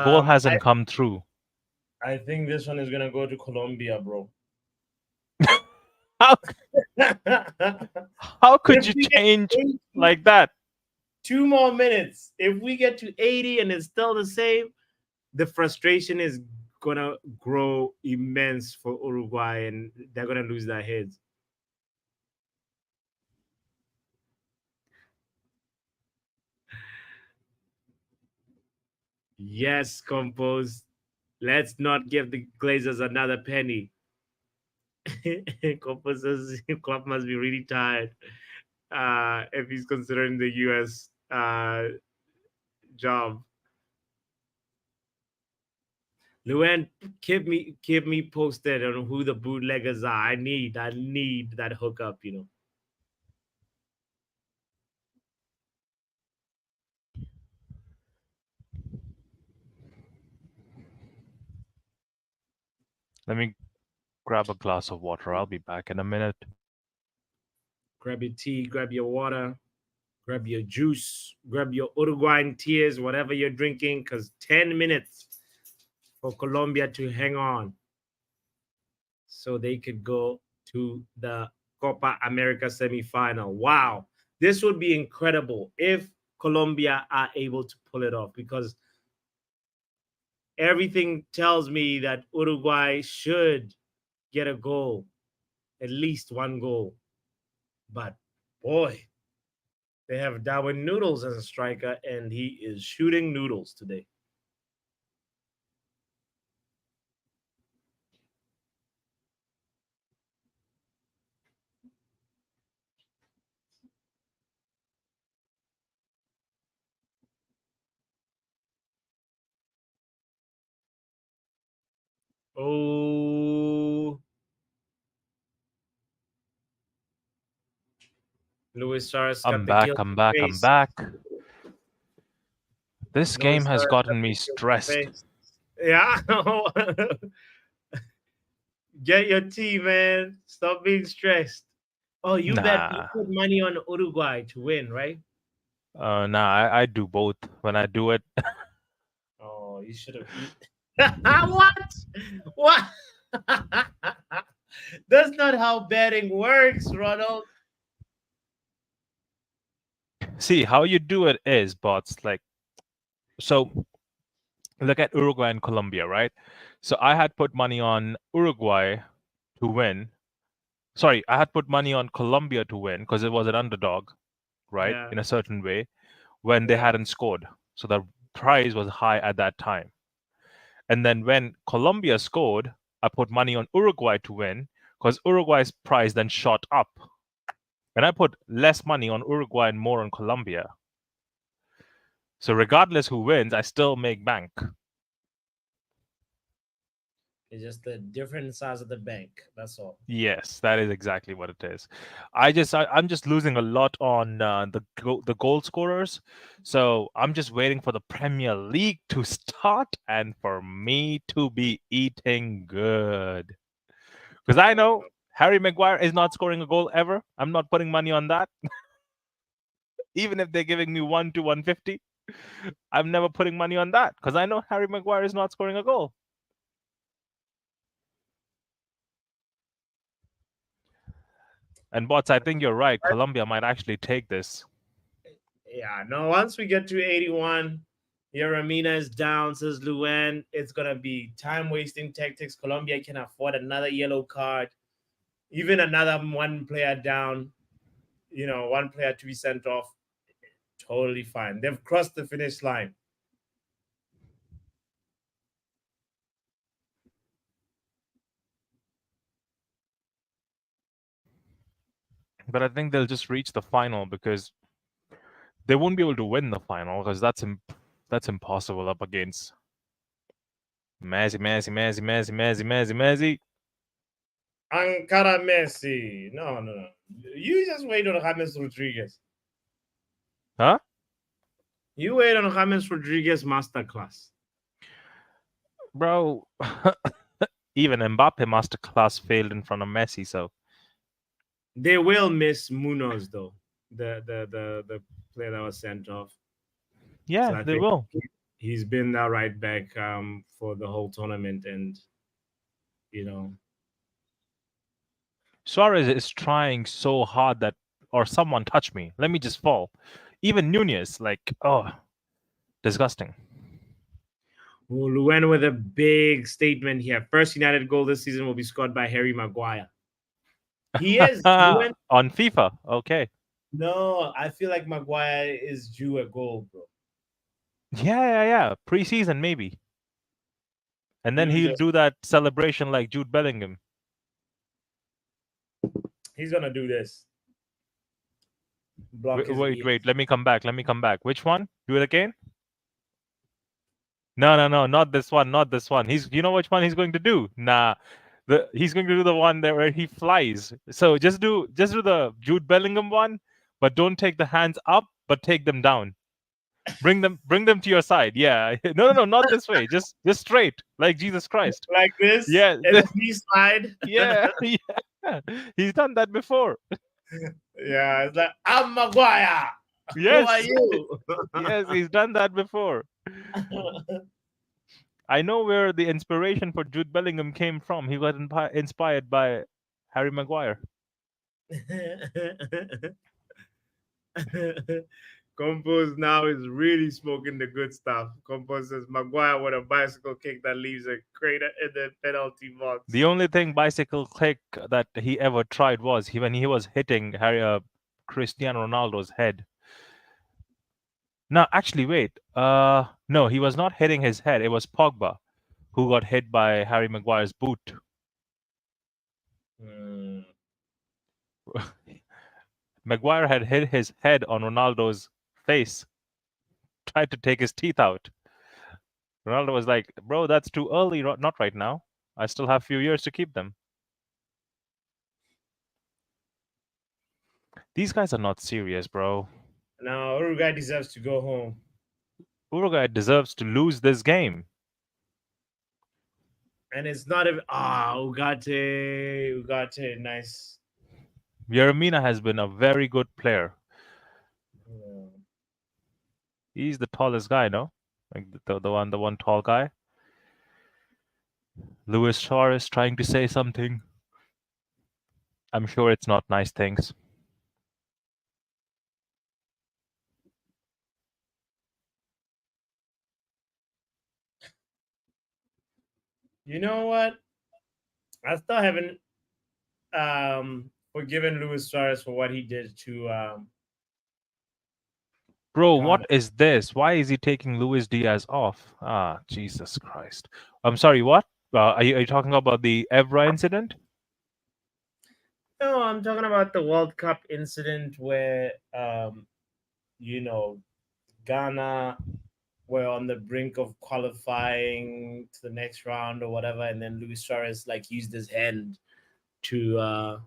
goal Um, hasn't come through. I think this one is gonna go to Colombia, bro. How, If how could you we get change 80 like that? 2 more minutes, if we get to 80 and it's still the same, the frustration is gonna grow immense for Uruguay, and they're gonna lose their heads. Yes, Compose. Let's not give the Glazers another penny. Compose says Klopp must be really tired if he's considering the US job. Luan, keep me posted on who the bootleggers are. I need that hookup. Let me grab a glass of water. I'll be back in a minute. Grab your tea, grab your water, grab your juice, grab your Uruguayan tears, whatever you're drinking, because 10 minutes for Colombia to hang on so they could go to the Copa America semifinal. Wow. This would be incredible if Colombia are able to pull it off, because everything tells me that Uruguay should get a goal, at least one goal. But boy, they have Darwin Noodles as a striker, and he is shooting noodles today. Oh, Luis Suarez I'm got the back. guilty I'm back. I'm face. back. This game Luis has Suarez got gotten the me guilty stressed. face. Yeah. Get your tea, man. Stop being stressed. Oh, you Nah. put money on Uruguay to win, right? Nah, I do both. When I do it, Oh, you should have. What? What? That's not how betting works, Ronald. see how you do it is, bots. Like, so look at Uruguay and Colombia, right? So I had put money on Uruguay to win. Sorry, I had put money on Colombia to win because it was an underdog, right? Yeah, In a certain way, when they yeah. hadn't scored. So the price was high at that time. And then when Colombia scored, I put money on Uruguay to win because Uruguay's price then shot up. And I put less money on Uruguay and more on Colombia. So regardless who wins, I still make bank. It's just the different size of the bank. That's all. Yes, that is exactly what it is. I'm just losing a lot on the goal scorers, so I'm just waiting for the Premier League to start and for me to be eating good. Because I know Harry Maguire is not scoring a goal ever. I'm not putting money on that, even if they're giving me 1 to 150. I'm never putting money on that because I know Harry Maguire is not scoring a goal. And bots, I think you're right. Colombia might actually take this. Yeah, no, once we get to 81, Yaramina is down, says Luen. It's going to be time wasting tactics. Colombia can afford another yellow card, even another one player down, one player to be sent off. Totally fine. They've crossed the finish line. But I think they'll just reach the final because they won't be able to win the final because that's impossible up against Messi. Ankara Messi. No. You just wait on James Rodriguez. Huh? You wait on James Rodriguez masterclass. Bro, even Mbappe masterclass failed in front of Messi, so they will miss Munoz though. The player that was sent off. Yeah, so they will. He's been that right back for the whole tournament, and Suarez is trying so hard that, or someone touch me, let me just fall. Even Nunez, disgusting. Luen with a big statement here. First United goal this season will be scored by Harry Maguire. He is on FIFA. Okay. No, I feel like Maguire is due a goal, bro. Yeah. Preseason maybe. And then he'll do that celebration like Jude Bellingham. He's gonna do this. Wait. Let me come back. Which one? Do it again? No. Not this one. You know which one he's going to do? Nah. He's going to do the one there where he flies. So just do the Jude Bellingham one, but don't take the hands up, but take them down. Bring them to your side. Yeah. No, not this way. Just straight, like Jesus Christ. Like this? Yeah. He slide. Yeah. He's done that before. Yeah, it's like, I'm Maguire. Yes. Who are you? Yes, he's done that before. I know where the inspiration for Jude Bellingham came from. He got inspired by Harry Maguire. Compose now is really smoking the good stuff. Compose says Maguire with a bicycle kick that leaves a crater in the penalty box. The only thing bicycle kick that he ever tried was when he was hitting Cristiano Ronaldo's head. No, actually, wait. No, he was not hitting his head. It was Pogba who got hit by Harry Maguire's boot. Maguire had hit his head on Ronaldo's face, tried to take his teeth out. Ronaldo was like, bro, that's too early. Not right now. I still have a few years to keep them. These guys are not serious, bro. No, Uruguay deserves to go home. Uruguay deserves to lose this game. And it's not even... Ugarte, nice. Yeremina has been a very good player. Yeah. He's the tallest guy, no? Like the one tall guy. Luis Suarez trying to say something. I'm sure it's not nice things. You know what? I still haven't forgiven Luis Suarez for what he did to Bro, what is this? Why is he taking Luis Diaz off? Ah, Jesus Christ. I'm sorry, what? Are you talking about the Evra incident? No, I'm talking about the World Cup incident where Ghana were on the brink of qualifying to the next round or whatever, and then Luis Suarez like used his hand to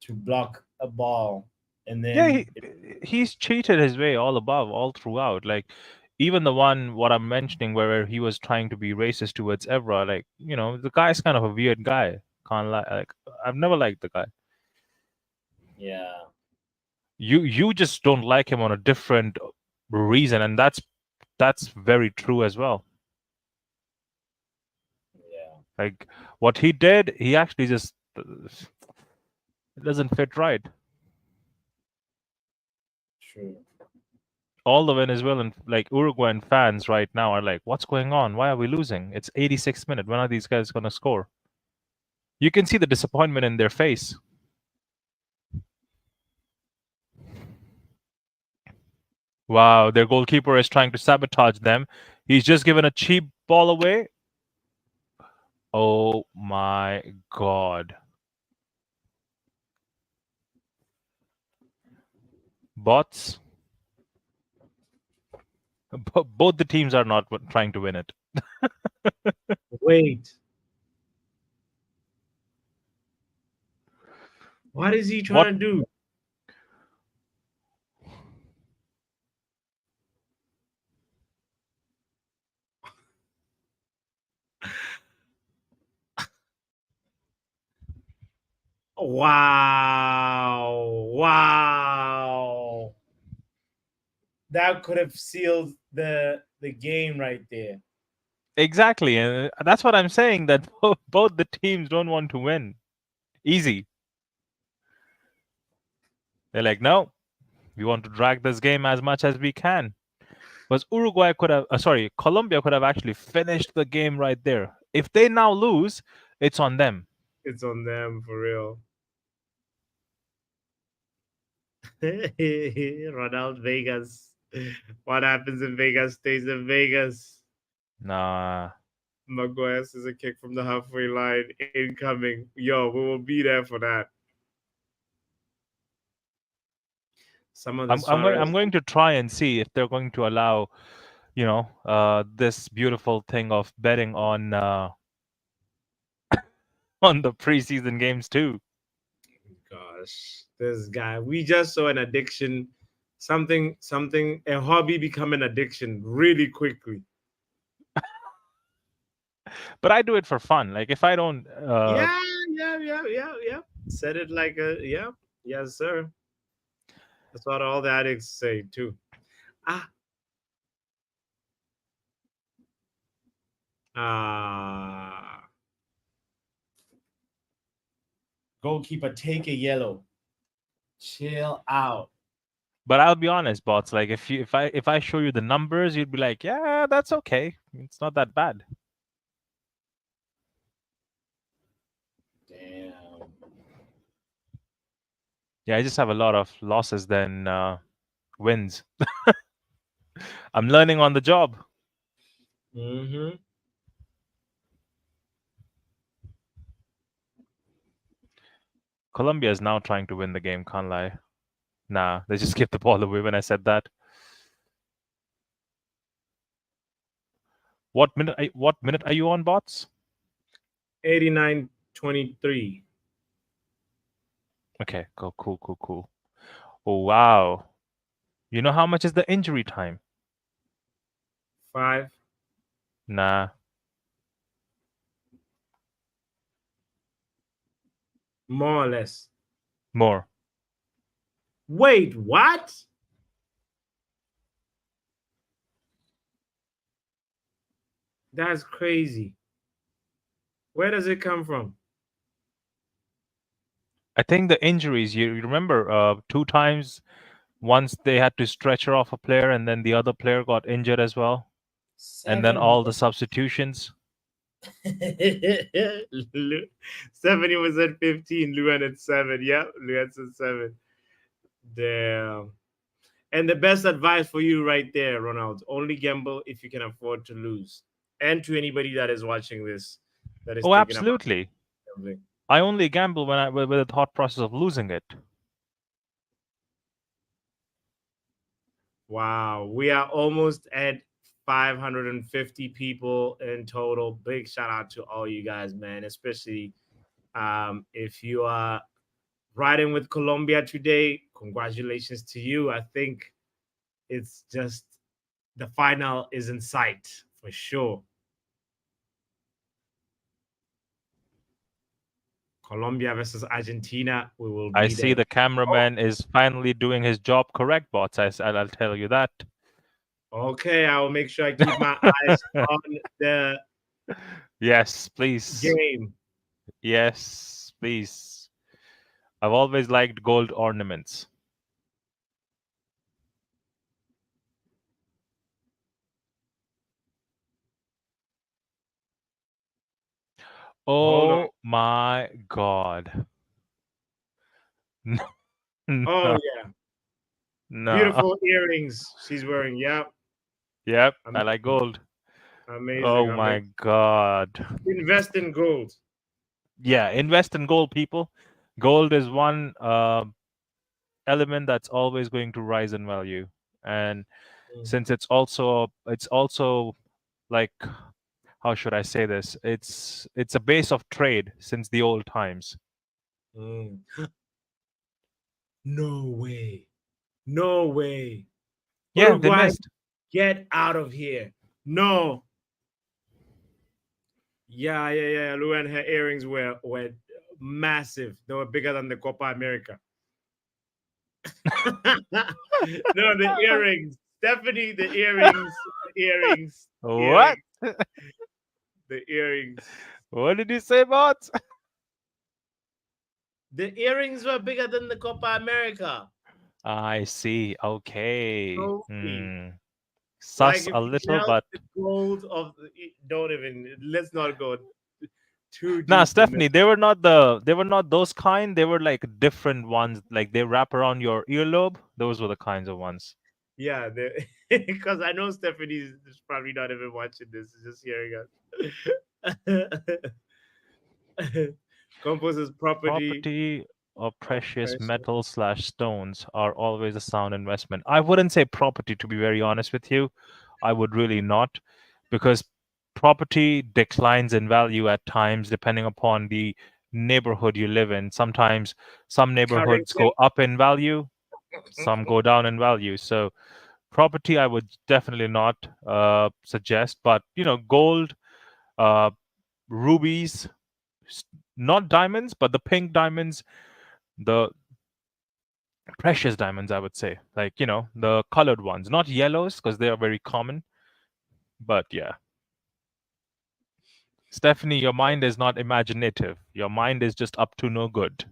block a ball, and Yeah, then he's cheated his way all throughout. Like even the one what I'm mentioning where he was trying to be racist towards Evra, like, you know, the guy's kind of a weird guy. Can't lie. Like I've never liked the guy. yeah, You just don't like him on a different reason, and that's very true as well. yeah, Like what he did, he actually just it doesn't fit right. true. All the Venezuelan, like Uruguayan fans right now are like, what's going on? Why are we losing? It's 86th minute. When are these guys going to score? You can see the disappointment in their face. Wow, their goalkeeper is trying to sabotage them. He's just given a cheap ball away. Oh my God. Bots. Both the teams are not trying to win it. Wait, what is he What? trying to do? Wow, wow. That could have sealed the game right there. Exactly. And that's what I'm saying, that both the teams don't want to win. Easy. They're like, no, we want to drag this game as much as we can. Because Colombia could have actually finished the game right there. If they now lose, it's on them. It's on them for real. Ronald Vegas. What happens in Vegas stays in Vegas. Nah. Maguire is a kick from the halfway line incoming. Yo, we will be there for that. Some of the I'm going to try and see if they're going to allow, you know, this beautiful thing of betting on on the preseason games too. Gosh, this guy. We just saw an addiction, a hobby become an addiction really quickly. But I do it for fun. Like if I don't Yeah, yeah. Said it like a yeah, yes, sir. That's what all the addicts say too. Ah, ah. Goalkeeper, take a yellow. Chill out. but I'll be honest, bots, like if I show you the numbers, you'd be like, yeah, that's okay. It's not that bad. Damn. Yeah, I just have a lot of losses than wins. I'm learning on the job. Mm-hmm. Colombia is now trying to win the game, can't lie. Nah, they just skipped the ball away when I said that. What minute are you on, bots? 89-23. Okay, cool. Oh wow. You know how much is the injury time? 5. Nah. More or less. More. Wait, what? That's crazy. Where does it come from? I think the injuries, you remember 2 times, once they had to stretcher off a player and then the other player got injured as well. And then 7. all the substitutions. 70 was at 15. Luan at 7. Yep, Luan's at 7. Damn. And the best advice for you right there, Ronald, only gamble if you can afford to lose. And to anybody that is watching this, that is Oh, thinking about absolutely. gambling. I only gamble when with the thought process of losing it. Wow, we are almost at 550 people in total. Big shout out to all you guys, man, especially if you are riding with Colombia today. Congratulations to you. I think it's just the final is in sight for sure. Colombia versus Argentina. We will be I see there. the cameraman is finally doing his job correct, bots. I'll tell you that. Okay, I will make sure I keep my eyes on the Yes, please. game. Yes, please. I've always liked gold ornaments. Hold on. Oh my God. No, Oh no, yeah, no. beautiful earrings she's wearing. Yep, Yep, I amazing. like gold. Amazing. Oh my God. Invest in gold. Yeah, invest in gold, people. Gold is one element that's always going to rise in value, and since it's also like, how should I say this? It's a base of trade since the old times. No way. No way. Yeah, they Uruguay, missed. get out of here. No. Yeah. Lou and her earrings were massive. They were bigger than the Copa America. No, the earrings. Stephanie, the earrings. What? The earrings. What did you say, bots? The earrings were bigger than the Copa America. I see. Okay. Sus Like if a you little, count but the gold of don't even, let's not go too deep. nah, Stephanie, they were not those kind. They were like different ones. Like they wrap around your earlobe. Those were the kinds of ones. Yeah, because I know Stephanie's probably not even watching this, just hearing us. Composer's Property or precious metals / stones are always a sound investment. I wouldn't say property, to be very honest with you. I would really not, because property declines in value at times depending upon the neighborhood you live in. Sometimes some neighborhoods go up in value, some go down in value. So property I would definitely not suggest, but gold, rubies, not diamonds, but the pink diamonds, the precious diamonds, I would say, like the colored ones, not yellows because they are very common. But yeah, Stephanie, your mind is not imaginative. Your mind is just up to no good.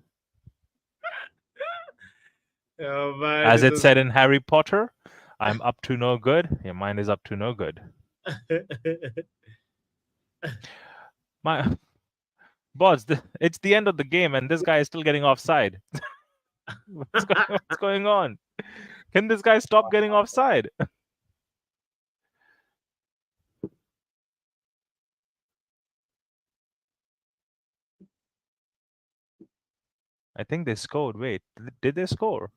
Oh, man, as it said in Harry Potter, I'm up to no good. Your mind is up to no good. My boss, it's the end of the game and this guy is still getting offside. What's going on? Can this guy stop getting offside? I think they scored. Wait, did they score?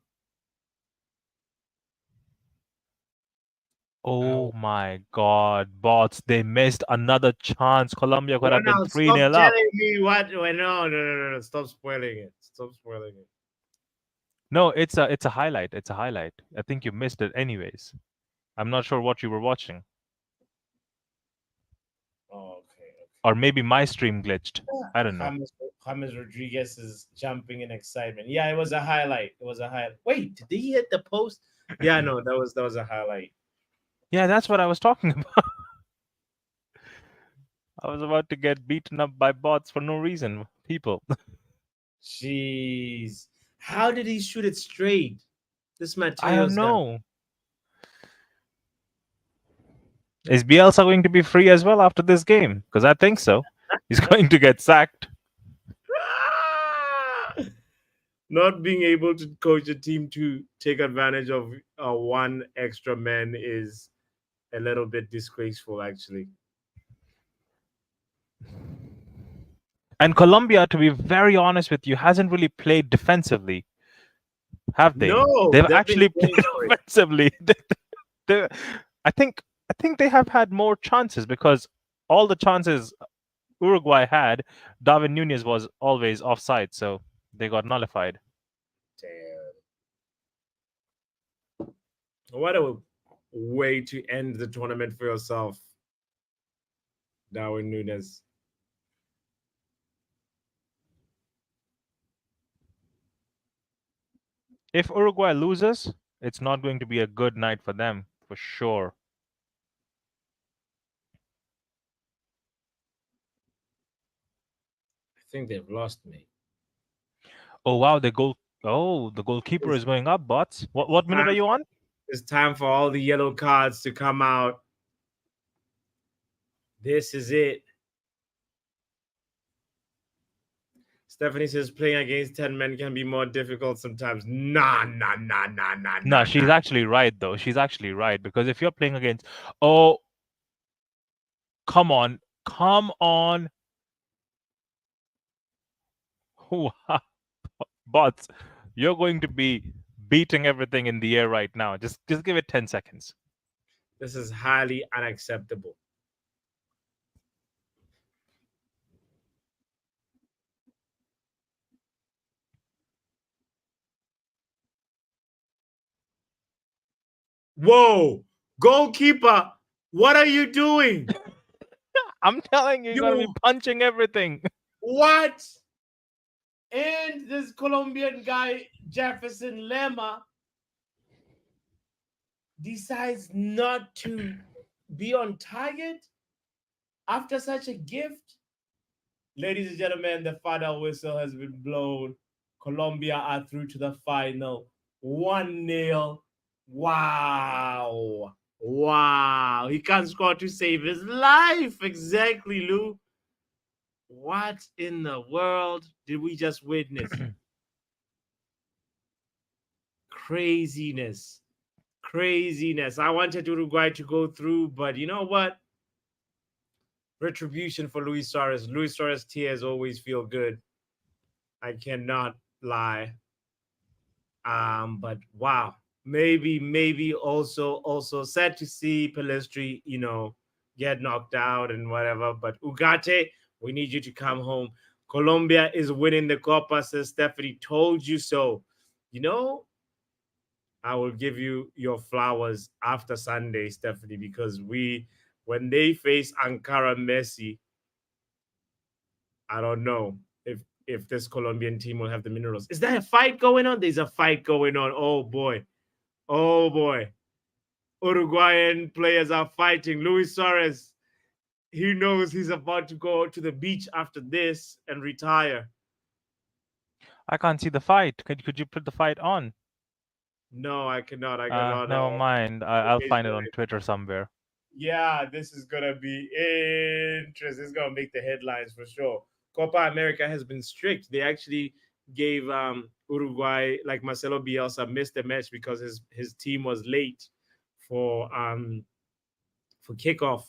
Oh my God, bots! They missed another chance. Colombia could have been 3-0 up. Stop telling me what? No! Stop spoiling it. Stop spoiling it. No, it's a highlight. It's a highlight. I think you missed it anyways. I'm not sure what you were watching. Oh, okay. Or maybe my stream glitched. I don't know. James Rodriguez is jumping in excitement. Yeah, it was a highlight. Wait, did he hit the post? Yeah, no, that was a highlight. Yeah, that's what I was talking about. I was about to get beaten up by bots for no reason. People. Jeez. How did he shoot it straight? This Mateo's I don't know. Is Bielsa going to be free as well after this game? Because I think so. He's going to get sacked. Not being able to coach a team to take advantage of one extra man is a little bit disgraceful, actually. And Colombia, to be very honest with you, hasn't really played defensively. Have they? No, they've actually played offensively. I think I think they have had more chances because all the chances Uruguay had, Darwin Nunez was always offside, so they got nullified. Damn. What a way to end the tournament for yourself, Darwin Nunez. If Uruguay loses, it's not going to be a good night for them, for sure. I think they've lost me. Oh wow, the goalkeeper It's is going up, bots. What minute are time, you on? it's time for all the yellow cards to come out. This is it. Stephanie says playing against 10 men can be more difficult sometimes. Nah. No, she's actually right though. She's actually right because if you're playing against, oh, come on, wow, bots, you're going to be beating everything in the air right now. Just give it 10 seconds. This is highly unacceptable. Whoa, goalkeeper, what are you doing? I'm telling you, you're gonna be punching everything. What? And this Colombian guy, Jefferson Lemma, decides not to be on target after such a gift. Ladies and gentlemen, the final whistle has been blown. Colombia are through to the final. 1-0. Wow. Wow. He can't score to save his life. Exactly, Lou. What in the world did we just witness? Craziness. Craziness. I wanted Uruguay to go through, but you know what? Retribution for Luis Suarez. Luis Suarez tears always feel good. I cannot lie. But wow, maybe also sad to see Pelestri, get knocked out and whatever. But Ugarte, we need you to come home. Colombia is winning the Copa, says Stephanie. Told you so. I will give you your flowers after Sunday, Stephanie, because when they face Ankara Messi, I don't know if this Colombian team will have the minerals. Is there a fight going on? There's a fight going on. Oh boy. Oh boy. Uruguayan players are fighting. Luis Suarez, he knows he's about to go to the beach after this and retire. I can't see the fight. Could you put the fight on? No, I cannot. I cannot. Never mind. I'll find it on Twitter somewhere. Yeah, this is gonna be interesting. It's gonna make the headlines for sure. Copa America has been strict. They actually gave Uruguay, like Marcelo Bielsa, missed the match because his team was late for kickoff,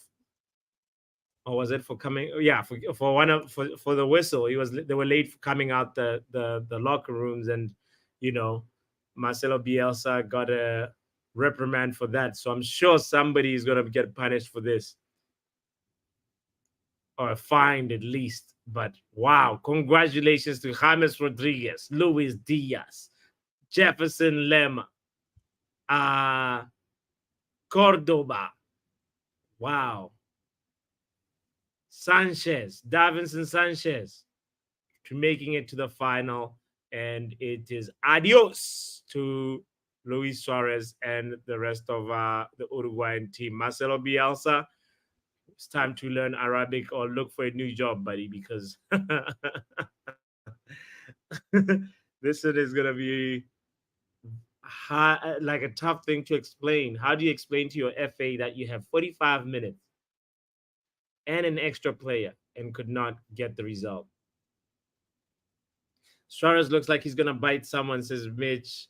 or was it for coming? Yeah, for one of for the whistle. They were late for coming out the locker rooms, and Marcelo Bielsa got a reprimand for that. So I'm sure somebody is gonna get punished for this, or fined at least. But wow, congratulations to James Rodriguez, Luis Diaz, Jefferson Lemma, Cordoba. Wow. Sanchez, Davinson Sanchez, to making it to the final. And it is adios to Luis Suarez and the rest of the Uruguayan team. Marcelo Bielsa, it's time to learn Arabic or look for a new job, buddy, because this one is going to be like a tough thing to explain. How do you explain to your FA that you have 45 minutes and an extra player and could not get the result? Suarez looks like he's going to bite someone, says Mitch.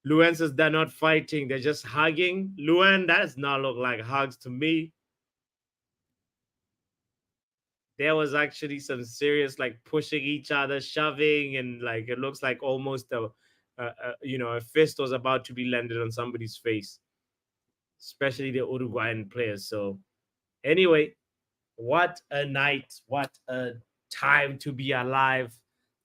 Luen says they're not fighting, they're just hugging. Luen, that does not look like hugs to me. There was actually some serious pushing each other, shoving, and it looks like almost a fist was about to be landed on somebody's face. especially the Uruguayan players. So anyway, what a night, what a time to be alive.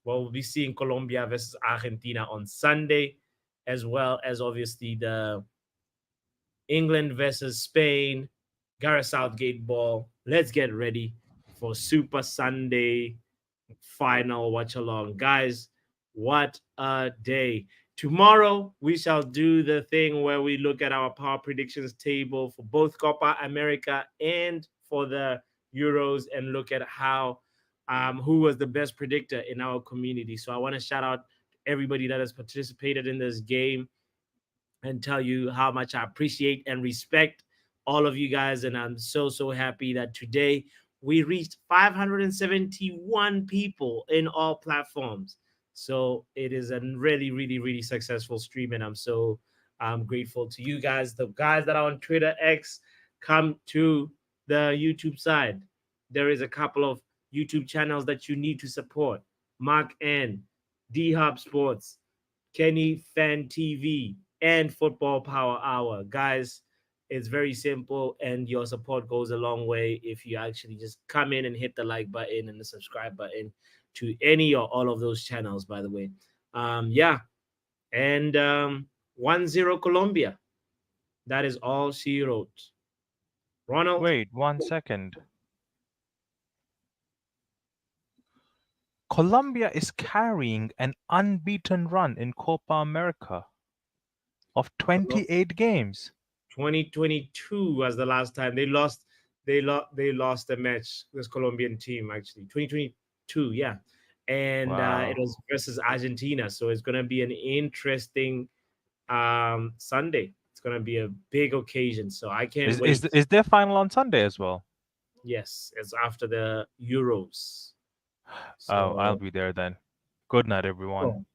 Well, we'll be seeing Colombia versus Argentina on Sunday, as well as obviously the England versus Spain, Gareth Southgate ball. Let's get ready for Super Sunday final watch along. Guys, what a day. Tomorrow, we shall do the thing where we look at our power predictions table for both Copa America and for the Euros and look at how who was the best predictor in our community. So I want to shout out everybody that has participated in this game and tell you how much I appreciate and respect all of you guys. And I'm so, so happy that today we reached 571 people in all platforms. So it is a really, really, really successful stream. And I'm so grateful to you guys. The guys that are on Twitter X, come to the YouTube side. There is a couple of YouTube channels that you need to support. markN, D Hub Sports, KennYFantv, and Football Power Hour. Guys, it's very simple, and your support goes a long way if you actually just come in and hit the like button and the subscribe button to any or all of those channels, by the way. Yeah. And 1-0 Colombia. That is all she wrote. Ronald? Wait 1 second. Colombia is carrying an unbeaten run in Copa America of 28 games. 2022 was the last time they lost. They lost a match. This Colombian team actually 2022, yeah, and Wow. it was versus Argentina. So it's gonna be an interesting Sunday. It's gonna be a big occasion. So I can't wait. Is their final on Sunday as well? Yes, it's after the Euros. Oh, I'll So be there then. Good night, everyone.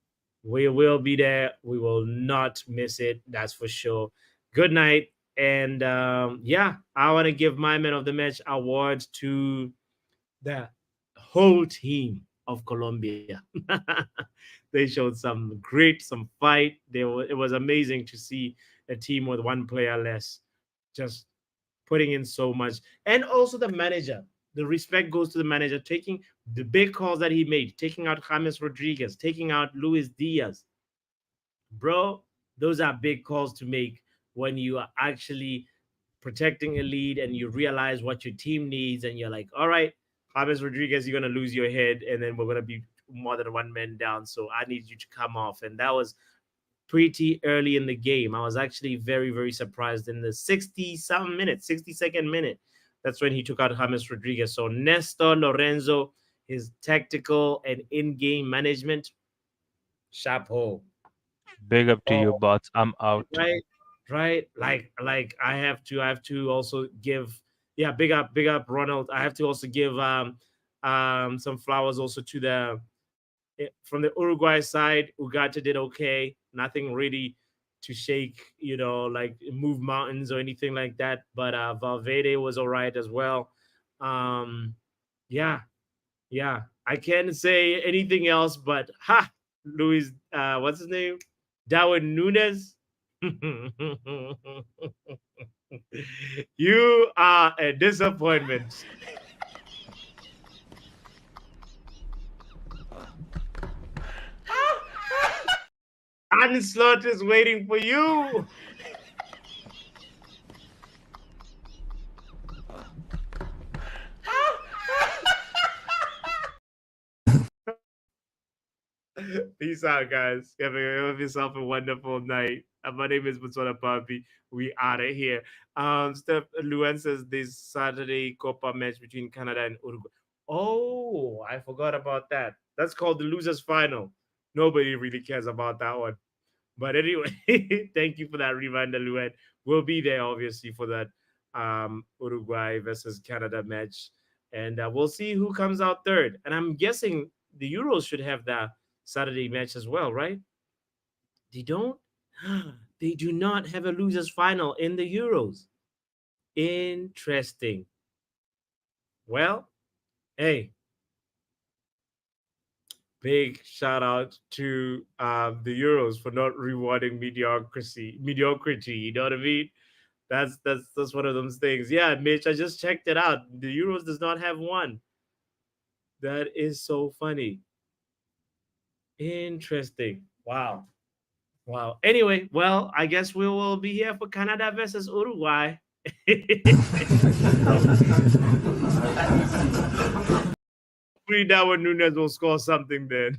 we will be there. We will not miss it. That's for sure. Good night. And yeah, I want to give my man of the match award to the whole team of Colombia. They showed some fight. It was amazing to see a team with one player less just putting in so much. And also the manager. The respect goes to the manager, taking the big calls that he made, taking out James Rodriguez, taking out Luis Diaz. Bro, those are big calls to make when you are actually protecting a lead and you realize what your team needs, and you're like, all right, James Rodriguez, you're going to lose your head, and then we're going to be more than one man down. So I need you to come off. And that was pretty early in the game. I was actually very, very surprised in the 60-something minute, 62nd minute. That's when he took out James Rodriguez. So Nestor Lorenzo, his tactical and in-game management, chapeau. Big up to you, Oh, bots. I'm out. right. Like I have to also give, yeah, big up Ronald. I have to also give some flowers also to the from the Uruguay side. Ugarte did okay. Nothing really to shake, like move mountains or anything like that. But Valverde was all right as well. Yeah, yeah. I can't say anything else, but Luis, what's his name? Darwin Nunes. You are a disappointment. Onslaught is waiting for you. Peace out, guys. Have yourself a wonderful night. My name is Botswanapapi. We out of here. Steph Luan says this Saturday Copa match between Canada and Uruguay. Oh, I forgot about that. That's called the losers final. Nobody really cares about that one. But anyway, thank you for that reminder, Luan. We'll be there obviously for that Uruguay versus Canada match, and we'll see who comes out third. And I'm guessing the Euros should have that Saturday match as well, right? They don't. They do not have a losers final in the Euros. Interesting. Well, hey, big shout out to the Euros for not rewarding mediocrity. You know what I mean? That's one of those things. Yeah, Mitch, I just checked it out. The Euros does not have one. That is so funny. Interesting. Wow. Wow. Anyway, well, I guess we will be here for Canada versus Uruguay. Hopefully Darwin Núñez will score something then.